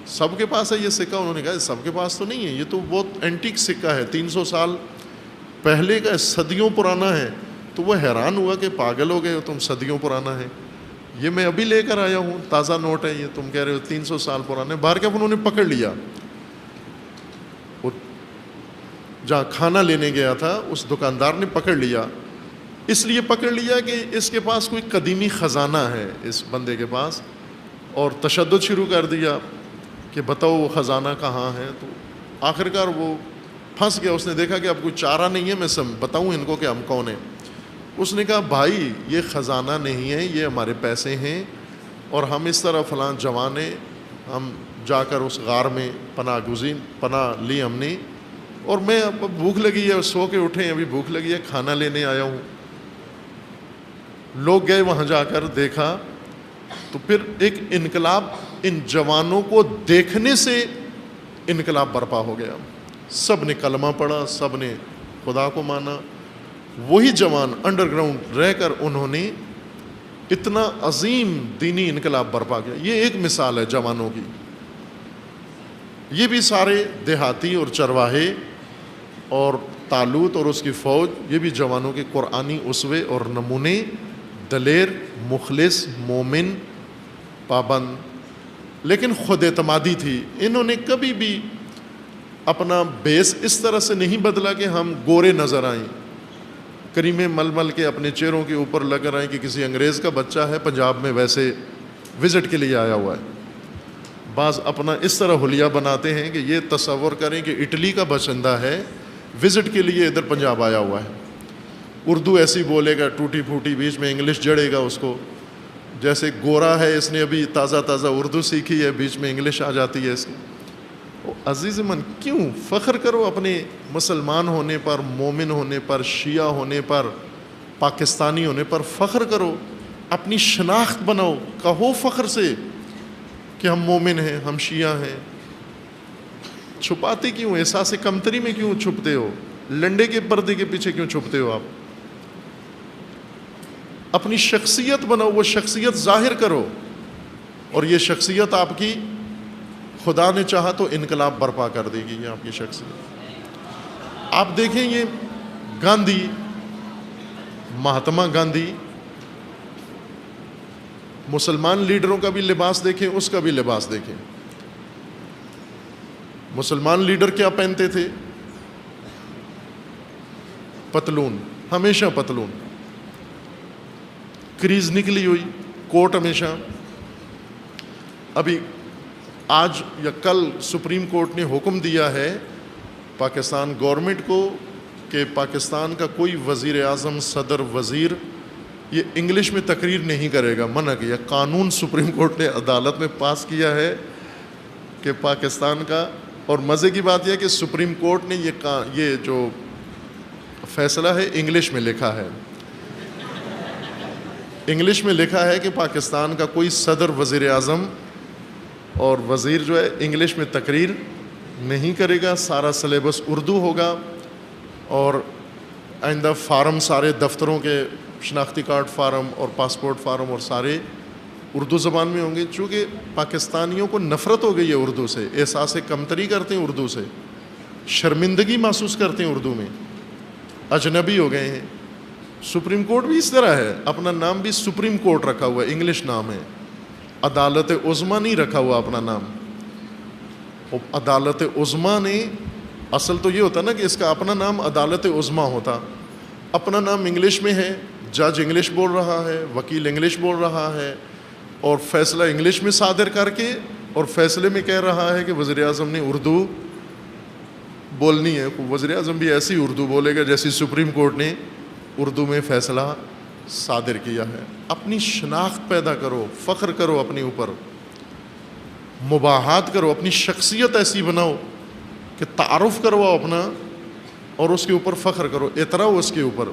سب کے پاس ہے یہ سکہ۔ انہوں نے کہا سب کے پاس تو نہیں ہے، یہ تو بہت اینٹیک سکہ ہے، 300 سال پہلے کا، صدیوں پرانا ہے۔ تو وہ حیران ہوا کہ پاگل ہو گئے ہو تم، صدیوں پرانا ہے، یہ میں ابھی لے کر آیا ہوں، تازہ نوٹ ہے یہ، تم کہہ رہے ہو 300 سال پرانے۔ باہر کے انہوں نے پکڑ لیا، جہاں کھانا لینے گیا تھا اس دکاندار نے پکڑ لیا، اس لیے پکڑ لیا کہ اس کے پاس کوئی قدیمی خزانہ ہے اس بندے کے پاس، اور تشدد شروع کر دیا کہ بتاؤ وہ خزانہ کہاں ہے۔ تو آخرکار وہ پھنس گیا، اس نے دیکھا کہ اب کوئی چارہ نہیں ہے، میں بتاؤں ان کو کہ ہم کون ہیں۔ اس نے کہا بھائی یہ خزانہ نہیں ہے، یہ ہمارے پیسے ہیں، اور ہم اس طرح فلاں جوان ہیں، ہم جا کر اس غار میں پناہ لی ہم نے، اور میں اب بھوک لگی ہے، سو کے اٹھے ابھی بھوک لگی ہے، کھانا لینے آیا ہوں۔ لوگ گئے وہاں، جا کر دیکھا تو پھر ایک انقلاب، ان جوانوں کو دیکھنے سے انقلاب برپا ہو گیا۔ سب نے کلمہ پڑھا، سب نے خدا کو مانا۔ وہی جوان انڈر گراؤنڈ رہ کر انہوں نے اتنا عظیم دینی انقلاب برپا کیا۔ یہ ایک مثال ہے جوانوں کی۔ یہ بھی سارے دیہاتی اور چرواہے اور طالوت اور اس کی فوج، یہ بھی جوانوں کے قرآنی اسوے اور نمونے، دلیر، مخلص، مومن، پابند، لیکن خود اعتمادی تھی۔ انہوں نے کبھی بھی اپنا بیس اس طرح سے نہیں بدلا کہ ہم گورے نظر آئیں، کریمیں مل مل کے اپنے چہروں کے اوپر لگ کر آئیں کہ کسی انگریز کا بچہ ہے پنجاب میں ویسے وزٹ کے لیے آیا ہوا ہے۔ بعض اپنا اس طرح حلیہ بناتے ہیں کہ یہ تصور کریں کہ اٹلی کا باشندہ ہے، وزٹ کے لیے ادھر پنجاب آیا ہوا ہے، اردو ایسی بولے گا ٹوٹی پھوٹی، بیچ میں انگلش جڑے گا اس کو، جیسے گورا ہے اس نے ابھی تازہ اردو سیکھی ہے، بیچ میں انگلش آ جاتی ہے اس کی۔ عزیز من، کیوں فخر کرو اپنے مسلمان ہونے پر، مومن ہونے پر، شیعہ ہونے پر، پاکستانی ہونے پر فخر کرو، اپنی شناخت بناؤ، کہو فخر سے کہ ہم مومن ہیں، ہم شیعہ ہیں۔ چھپاتے کیوں؟ احساس کمتری میں کیوں چھپتے ہو؟ لنڈے کے پردے کے پیچھے کیوں چھپتے ہو آپ؟ اپنی شخصیت بناؤ، وہ شخصیت ظاہر کرو، اور یہ شخصیت آپ کی خدا نے چاہا تو انقلاب برپا کر دے گی۔ یہ آپ کی شخصیت آپ دیکھیں، یہ گاندھی، مہاتما گاندھی، مسلمان لیڈروں کا بھی لباس دیکھیں، اس کا بھی لباس دیکھیں۔ مسلمان لیڈر کیا پہنتے تھے؟ پتلون، ہمیشہ پتلون، کریز نکلی ہوئی، کوٹ ہمیشہ۔ ابھی آج یا کل سپریم کورٹ نے حکم دیا ہے پاکستان گورنمنٹ کو کہ پاکستان کا کوئی وزیر اعظم، صدر، وزیر یہ انگلش میں تقریر نہیں کرے گا، منع کیا۔ قانون سپریم کورٹ نے عدالت میں پاس کیا ہے کہ پاکستان کا، اور مزے کی بات یہ ہے کہ سپریم کورٹ نے یہ جو فیصلہ ہے انگلش میں لکھا ہے، انگلش میں لکھا ہے کہ پاکستان کا کوئی صدر، وزیر اعظم اور وزیر جو ہے انگلش میں تقریر نہیں کرے گا، سارا سلیبس اردو ہوگا، اور آئندہ فارم سارے دفتروں کے شناختی کارڈ فارم اور پاسپورٹ فارم اور سارے اردو زبان میں ہوں گے۔ چونکہ پاکستانیوں کو نفرت ہو گئی ہے اردو سے، احساس کمتری کرتے ہیں اردو سے، شرمندگی محسوس کرتے ہیں اردو میں، اجنبی ہو گئے ہیں۔ سپریم کورٹ بھی اس طرح ہے، اپنا نام بھی سپریم کورٹ رکھا ہوا ہے، انگلش نام ہے، عدالت عظمیٰ نہیں رکھا ہوا اپنا نام۔ عدالت عظمیٰ نے، اصل تو یہ ہوتا نا کہ اس کا اپنا نام عدالت عظمیٰ ہوتا، اپنا نام انگلش میں ہے، جج انگلش بول رہا ہے، وکیل انگلش بول رہا ہے، اور فیصلہ انگلش میں صادر کر کے، اور فیصلے میں کہہ رہا ہے کہ وزیر اعظم نے اردو بولنی ہے۔ وزیر اعظم بھی ایسی اردو بولے گا جیسی سپریم کورٹ نے اردو میں فیصلہ صادر کیا ہے۔ اپنی شناخت پیدا کرو، فخر کرو اپنے اوپر، مباحات کرو، اپنی شخصیت ایسی بناؤ کہ تعارف کرواؤ اپنا اور اس کے اوپر فخر کرو، اتراؤ اس کے اوپر۔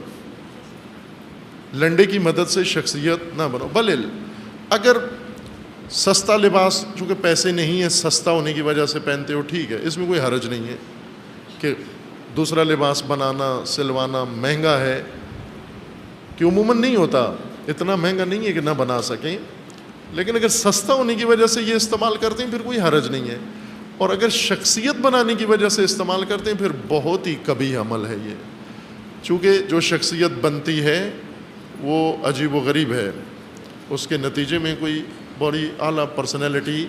لنڈے کی مدد سے شخصیت نہ بناؤ۔ بلے اگر سستا لباس، چونکہ پیسے نہیں ہیں، سستا ہونے کی وجہ سے پہنتے ہو، ٹھیک ہے، اس میں کوئی حرج نہیں ہے کہ دوسرا لباس بنانا سلوانا مہنگا ہے، کہ عموماً نہیں ہوتا، اتنا مہنگا نہیں ہے کہ نہ بنا سکیں، لیکن اگر سستا ہونے کی وجہ سے یہ استعمال کرتے ہیں پھر کوئی حرج نہیں ہے، اور اگر شخصیت بنانے کی وجہ سے استعمال کرتے ہیں پھر بہت ہی قبیح عمل ہے یہ، چونکہ جو شخصیت بنتی ہے وہ عجیب و غریب ہے، اس کے نتیجے میں کوئی بڑی اعلیٰ پرسنالٹی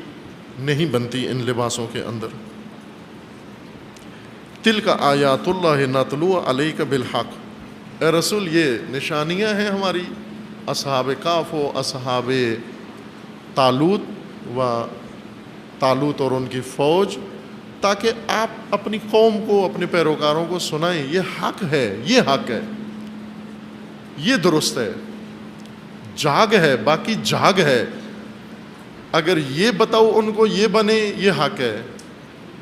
نہیں بنتی ان لباسوں کے اندر۔ تلک آیات اللہ نتلو علیک بالحق، اے رسول یہ نشانیاں ہیں ہماری اصحاب کہف و اصحاب طالوت اور ان کی فوج، تاکہ آپ اپنی قوم کو، اپنے پیروکاروں کو سنائیں یہ حق ہے، یہ حق ہے، یہ درست ہے، جاگ ہے، باقی جاگ ہے، اگر یہ بتاؤ ان کو یہ بنے یہ حق ہے،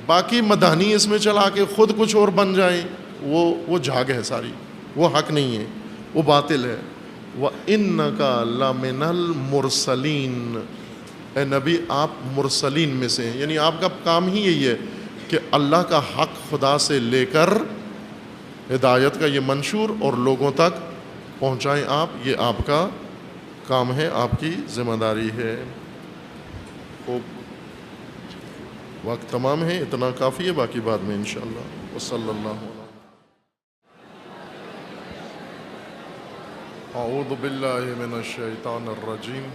باقی مدانی اس میں چلا کے خود کچھ اور بن جائیں وہ جھاگ ہے ساری، وہ حق نہیں ہے، وہ باطل ہے۔ وَإِنَّكَ لَمِنَ الْمُرْسَلِينَ، اے نبی آپ مرسلین میں سے ہیں، یعنی آپ کا کام ہی یہی ہے کہ اللہ کا حق خدا سے لے کر ہدایت کا یہ منشور اور لوگوں تک پہنچائیں آپ، یہ آپ کا کام ہے، آپ کی ذمہ داری ہے۔ وقت تمام ہے، اتنا کافی ہے، باقی بعد میں انشاءاللہ۔ وصلی اللہ علیہ۔ اعوذ باللہ من الشیطان الرجیم،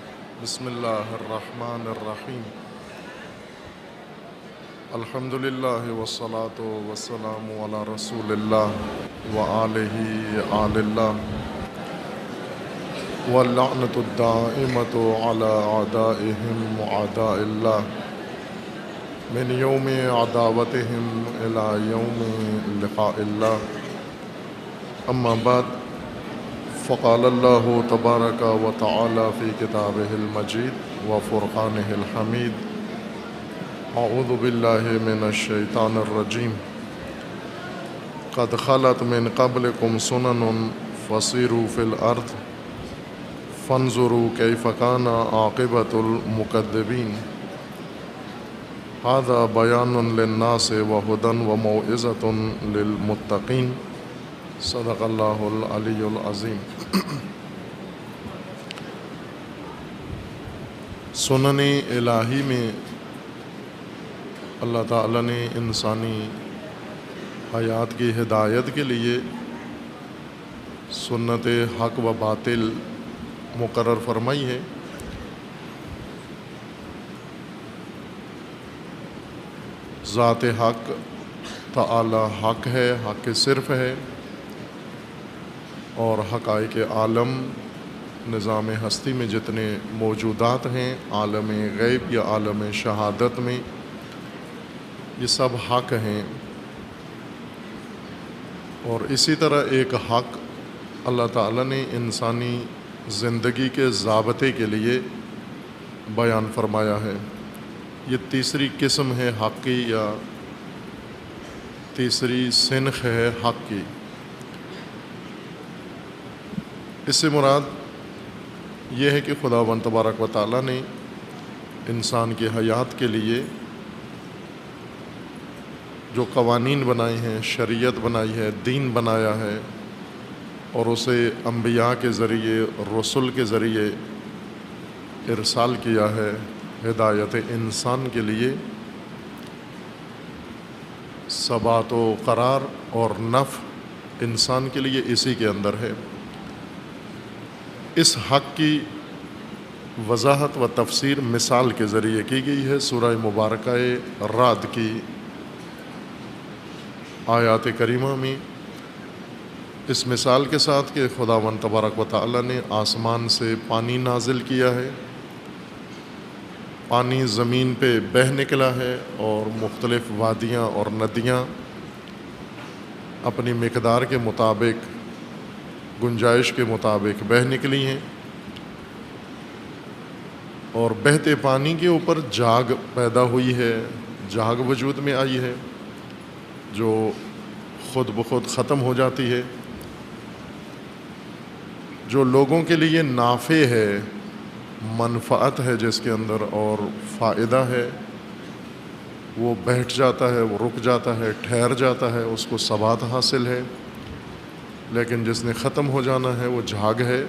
بسم اللہ الرحمن الرحیم۔ الحمد للہ والصلاة والسلام علی رسول اللہ وآلہ آل اللہ، واللعنۃ الدائمۃ علی اعدائہم وأعداء اللہ، من یوم عداوتہم الی یوم لقاء اللہ، اما بعد، فقال اللہ تبارک و تعالی فی کتابہ المجید و فرقانہ الحمید، اعوذ باللہ من الشیطان الرجیم، قد خلت من قبلکم سنن فسیروا فی الارض فانظروا کیف کان عاقبۃ المکذبین، ھذا بیان للناس وہدی وموعظۃ للمتقین، صدق اللہ العلی العظیم۔ سنن الہی میں اللہ تعالیٰ نے انسانی حیات کی ہدایت کے لیے سنت حق و باطل مقرر فرمائی ہے۔ ذات حق تعالی حق ہے، حق صرف ہے، اور حقائق عالم نظام ہستی میں جتنے موجودات ہیں، عالم غیب یا عالم شہادت میں، یہ سب حق ہیں۔ اور اسی طرح ایک حق اللہ تعالیٰ نے انسانی زندگی کے ضابطے کے لیے بیان فرمایا ہے۔ یہ تیسری قسم ہے حق کی، یا تیسری سنخ ہے حق کی۔ اس سے مراد یہ ہے کہ خداوند تبارک و تعالیٰ نے انسان کی حیات کے لیے جو قوانین بنائے ہیں، شریعت بنائی ہے، دین بنایا ہے، اور اسے انبیاء کے ذریعے، رسول کے ذریعے ارسال کیا ہے ہدایت انسان کے لیے، ثبات و قرار اور نفع انسان کے لیے اسی کے اندر ہے۔ اس حق کی وضاحت و تفسیر مثال کے ذریعے کی گئی ہے۔ سورہ مبارکہ رعد کی آیات کریمہ میں اس مثال کے ساتھ کہ خداوند تبارک و تعالیٰ نے آسمان سے پانی نازل کیا ہے، پانی زمین پہ بہہ نکلا ہے، اور مختلف وادیاں اور ندیاں اپنی مقدار کے مطابق گنجائش کے مطابق بہہ نکلی ہیں، اور بہتے پانی کے اوپر جھاگ پیدا ہوئی ہے، جھاگ وجود میں آئی ہے جو خود بخود ختم ہو جاتی ہے، جو لوگوں کے لیے نافع ہے، منفعت ہے جس کے اندر اور فائدہ ہے، وہ بیٹھ جاتا ہے، وہ رک جاتا ہے، ٹھہر جاتا ہے، اس کو ثبات حاصل ہے۔ لیکن جس نے ختم ہو جانا ہے وہ جھاگ ہے،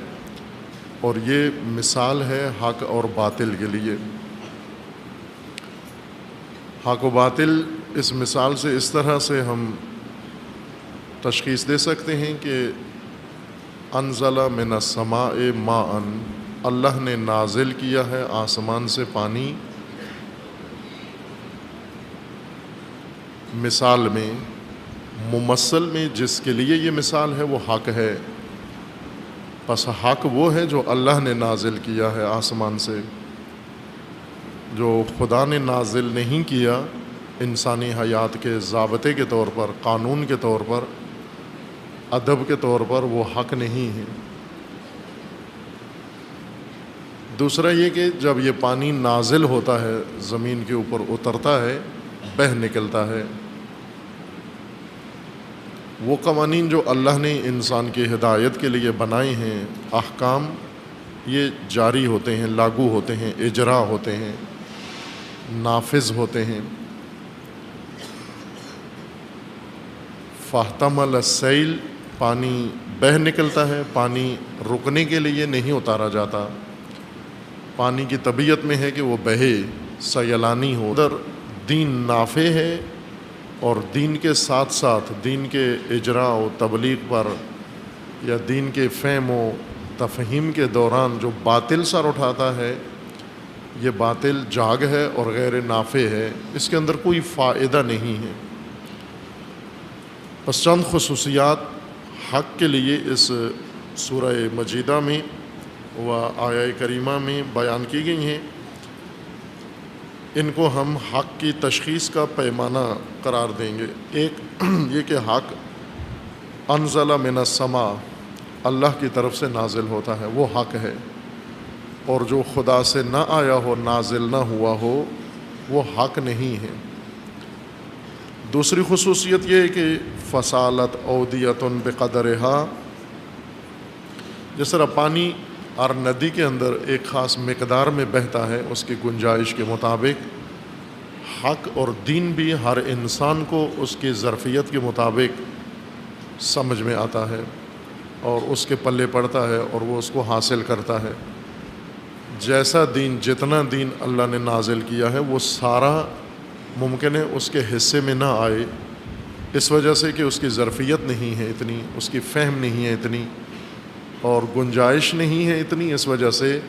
اور یہ مثال ہے حق اور باطل کے لیے۔ حق و باطل اس مثال سے اس طرح سے ہم تشخیص دے سکتے ہیں کہ انزل من السماء ماء، اللہ نے نازل کیا ہے آسمان سے پانی، مثال میں، ممثل میں جس کے لیے یہ مثال ہے وہ حق ہے، پس حق وہ ہے جو اللہ نے نازل کیا ہے آسمان سے، جو خدا نے نازل نہیں کیا انسانی حیات کے ضابطے کے طور پر، قانون کے طور پر، ادب کے طور پر، وہ حق نہیں ہے۔ دوسرا یہ کہ جب یہ پانی نازل ہوتا ہے، زمین کے اوپر اترتا ہے، بہہ نکلتا ہے، وہ قوانین جو اللہ نے انسان کی ہدایت کے لیے بنائے ہیں، احکام، یہ جاری ہوتے ہیں، لاگو ہوتے ہیں، اجرا ہوتے ہیں، نافذ ہوتے ہیں۔ فاحتمل السیل، پانی بہہ نکلتا ہے، پانی رکنے کے لیے نہیں اتارا جاتا، پانی کی طبیعت میں ہے کہ وہ بہے، سیلانی ہو۔ ادھر دین نافع ہے، اور دین کے ساتھ ساتھ دین کے اجراء و تبلیغ پر یا دین کے فہم و تفہیم کے دوران جو باطل سر اٹھاتا ہے، یہ باطل جھاگ ہے اور غیر نافع ہے، اس کے اندر کوئی فائدہ نہیں ہے۔ بس چند خصوصیات حق کے لیے اس سورہ مجیدہ میں و آیہ کریمہ میں بیان کی گئی ہیں، ان کو ہم حق کی تشخیص کا پیمانہ قرار دیں گے۔ ایک یہ کہ حق انزل من السماء، اللہ کی طرف سے نازل ہوتا ہے، وہ حق ہے، اور جو خدا سے نہ آیا ہو، نازل نہ ہوا ہو، وہ حق نہیں ہے۔ دوسری خصوصیت یہ ہے کہ فصالت اودیۃ بقدرہا، جس طرح پانی اور ندی کے اندر ایک خاص مقدار میں بہتا ہے اس کی گنجائش کے مطابق، حق اور دین بھی ہر انسان کو اس کی ظرفیت کے مطابق سمجھ میں آتا ہے اور اس کے پلے پڑتا ہے اور وہ اس کو حاصل کرتا ہے۔ جیسا دین، جتنا دین اللہ نے نازل کیا ہے، وہ سارا ممکن ہے اس کے حصے میں نہ آئے، اس وجہ سے کہ اس کی ظرفیت نہیں ہے اتنی، اس کی فہم نہیں ہے اتنی، اور گنجائش نہیں ہے اتنی، اس وجہ سے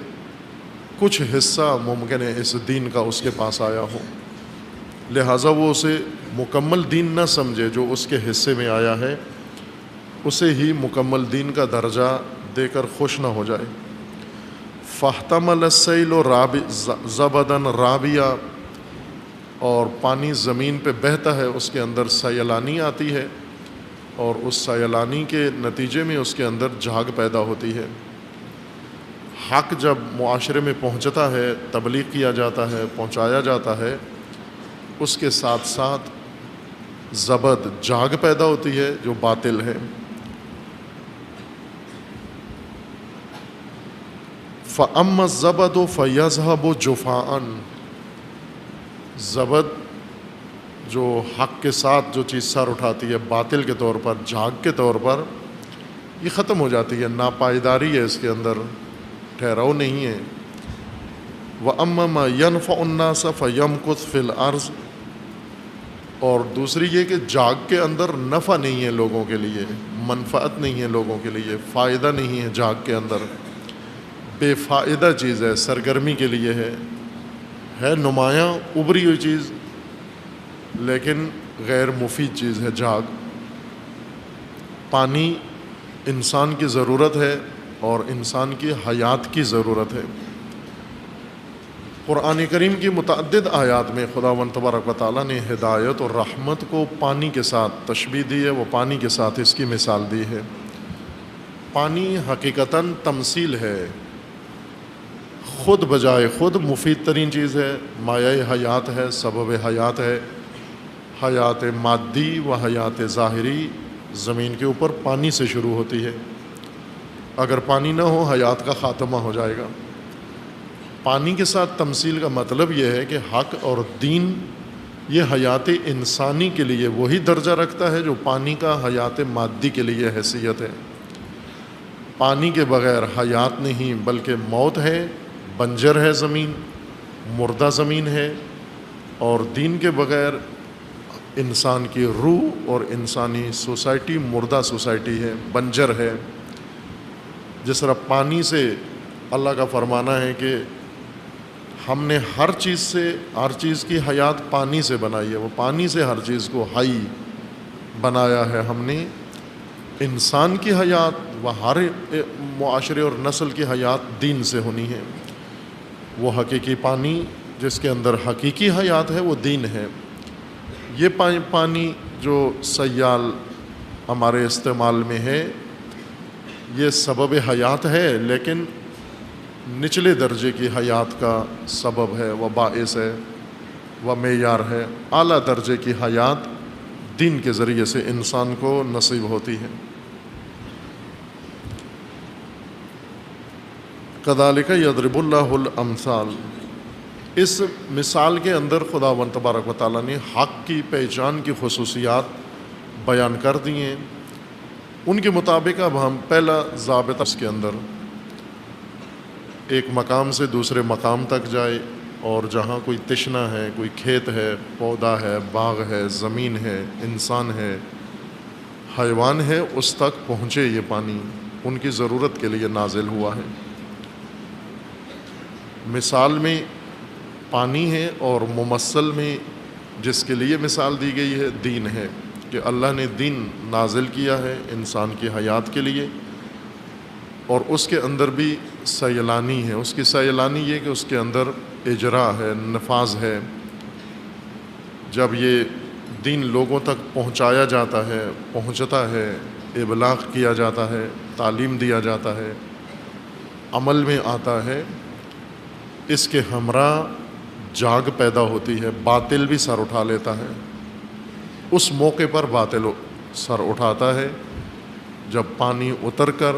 کچھ حصہ ممکن ہے اس دین کا اس کے پاس آیا ہو، لہٰذا وہ اسے مکمل دین نہ سمجھے، جو اس کے حصے میں آیا ہے اسے ہی مکمل دین کا درجہ دے کر خوش نہ ہو جائے۔ فاحتمل السیل زبداً رابیہ، اور پانی زمین پہ بہتا ہے، اس کے اندر سیلانی آتی ہے، اور اس سیلانی کے نتیجے میں اس کے اندر جھاگ پیدا ہوتی ہے۔ حق جب معاشرے میں پہنچتا ہے، تبلیغ کیا جاتا ہے، پہنچایا جاتا ہے، اس کے ساتھ ساتھ زبد، جھاگ پیدا ہوتی ہے جو باطل ہے۔ فَأَمَّا الزَّبَدُ فَيَذْهَبُ جُفَاءً، زبد جو حق کے ساتھ جو چیز سر اٹھاتی ہے باطل کے طور پر، جھاگ کے طور پر، یہ ختم ہو جاتی ہے، ناپائیداری ہے اس کے اندر، ٹھہراؤ نہیں ہے۔ وَأَمَّا مَا يَنْفَعُ النَّاسَ فَيَمْكُثْ فِي الْأَرْضِ، اور دوسری یہ کہ جھاگ کے اندر نفع نہیں ہے لوگوں کے لیے، منفعت نہیں ہے لوگوں کے لیے، فائدہ نہیں ہے جھاگ کے اندر، بے فائدہ چیز ہے، سرگرمی کے لیے ہے نمایاں ابھری ہوئی چیز، لیکن غیر مفید چیز ہے جھاگ۔ پانی انسان کی ضرورت ہے اور انسان کی حیات کی ضرورت ہے۔ قرآن کریم کی متعدد آیات میں خداوند تبارک و تعالیٰ نے ہدایت اور رحمت کو پانی کے ساتھ تشبیہ دی ہے، وہ پانی کے ساتھ اس کی مثال دی ہے۔ پانی حقیقتاً تمثیل ہے، خود بجائے خود مفید ترین چیز ہے، مایہ حیات ہے، سبب حیات ہے، حیات مادی و حیات ظاہری زمین کے اوپر پانی سے شروع ہوتی ہے۔ اگر پانی نہ ہو حیات کا خاتمہ ہو جائے گا۔ پانی کے ساتھ تمثیل کا مطلب یہ ہے کہ حق اور دین یہ حیات انسانی کے لیے وہی درجہ رکھتا ہے جو پانی کا حیات مادی کے لیے حیثیت ہے۔ پانی کے بغیر حیات نہیں بلکہ موت ہے، بنجر ہے زمین، مردہ زمین ہے، اور دین کے بغیر انسان کی روح اور انسانی سوسائٹی مردہ سوسائٹی ہے، بنجر ہے۔ جس طرح پانی سے اللہ کا فرمانا ہے کہ ہم نے ہر چیز کی حیات پانی سے بنائی ہے، وہ پانی سے ہر چیز کو حی بنایا ہے ہم نے۔ انسان کی حیات و ہر معاشرے اور نسل کی حیات دین سے ہونی ہے۔ وہ حقیقی پانی جس کے اندر حقیقی حیات ہے وہ دین ہے۔ یہ پانی جو سیال ہمارے استعمال میں ہے یہ سبب حیات ہے، لیکن نچلے درجے کی حیات کا سبب ہے، وہ باعث ہے، وہ معیار ہے۔ اعلیٰ درجے کی حیات دین کے ذریعے سے انسان کو نصیب ہوتی ہے۔ کذالک یضرب اللہ الامثال، اس مثال کے اندر خداوند تبارک و تعالیٰ نے حق کی پہچان کی خصوصیات بیان کر دی ہیں۔ ان کے مطابق اب ہم پہلا ضابطہ اس کے اندر ایک مقام سے دوسرے مقام تک جائے، اور جہاں کوئی تشنہ ہے، کوئی کھیت ہے، پودا ہے، باغ ہے، زمین ہے، انسان ہے، حیوان ہے، اس تک پہنچے یہ پانی، ان کی ضرورت کے لیے نازل ہوا ہے۔ مثال میں پانی ہے، اور ممثل میں جس کے لیے مثال دی گئی ہے دین ہے، کہ اللہ نے دین نازل کیا ہے انسان کی حیات کے لیے، اور اس کے اندر بھی سیلانی ہے۔ اس کی سیلانی یہ کہ اس کے اندر اجرا ہے، نفاذ ہے۔ جب یہ دین لوگوں تک پہنچایا جاتا ہے، پہنچتا ہے، ابلاغ کیا جاتا ہے، تعلیم دیا جاتا ہے، عمل میں آتا ہے، اس کے ہمراہ جاگ پیدا ہوتی ہے، باطل بھی سر اٹھا لیتا ہے۔ اس موقع پر باطل سر اٹھاتا ہے جب پانی اتر کر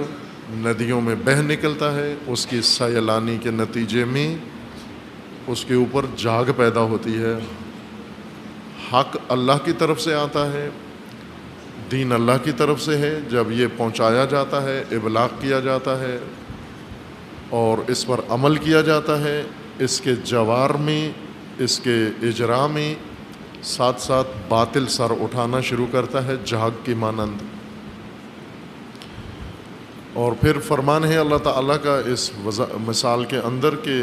ندیوں میں بہہ نکلتا ہے، اس کی سیلانی کے نتیجے میں اس کے اوپر جاگ پیدا ہوتی ہے۔ حق اللہ کی طرف سے آتا ہے، دین اللہ کی طرف سے ہے۔ جب یہ پہنچایا جاتا ہے، ابلاغ کیا جاتا ہے اور اس پر عمل کیا جاتا ہے، اس کے جوار میں، اس کے اجرا میں ساتھ ساتھ باطل سر اٹھانا شروع کرتا ہے، جھاگ کی مانند۔ اور پھر فرمان ہے اللہ تعالیٰ کا اس مثال کے اندر کہ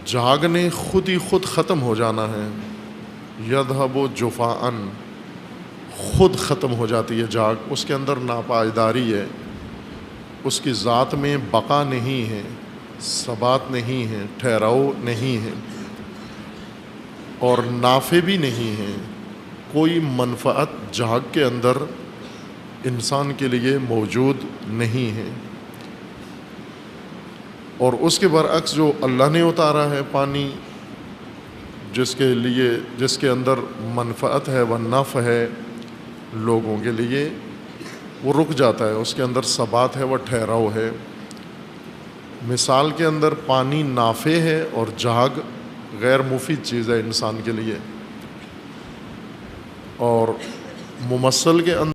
جھاگ نے خود ہی خود ختم ہو جانا ہے، یذھب جفاءً، خود ختم ہو جاتی ہے جھاگ، اس کے اندر ناپائیداری ہے، اس کی ذات میں بقا نہیں ہے، ثبات نہیں ہے، ٹھہراؤ نہیں ہے، اور نافع بھی نہیں ہے۔ کوئی منفعت جھاگ کے اندر انسان کے لیے موجود نہیں ہے۔ اور اس کے برعکس جو اللہ نے اتارا ہے پانی، جس کے اندر منفعت ہے و نفع ہے لوگوں کے لیے، وہ رک جاتا ہے، اس کے اندر ثبات ہے، وہ ٹھہراؤ ہے۔ مثال کے اندر پانی نافع ہے اور جھاگ غیر مفید چیز ہے انسان کے لیے، اور ممثل کے اندر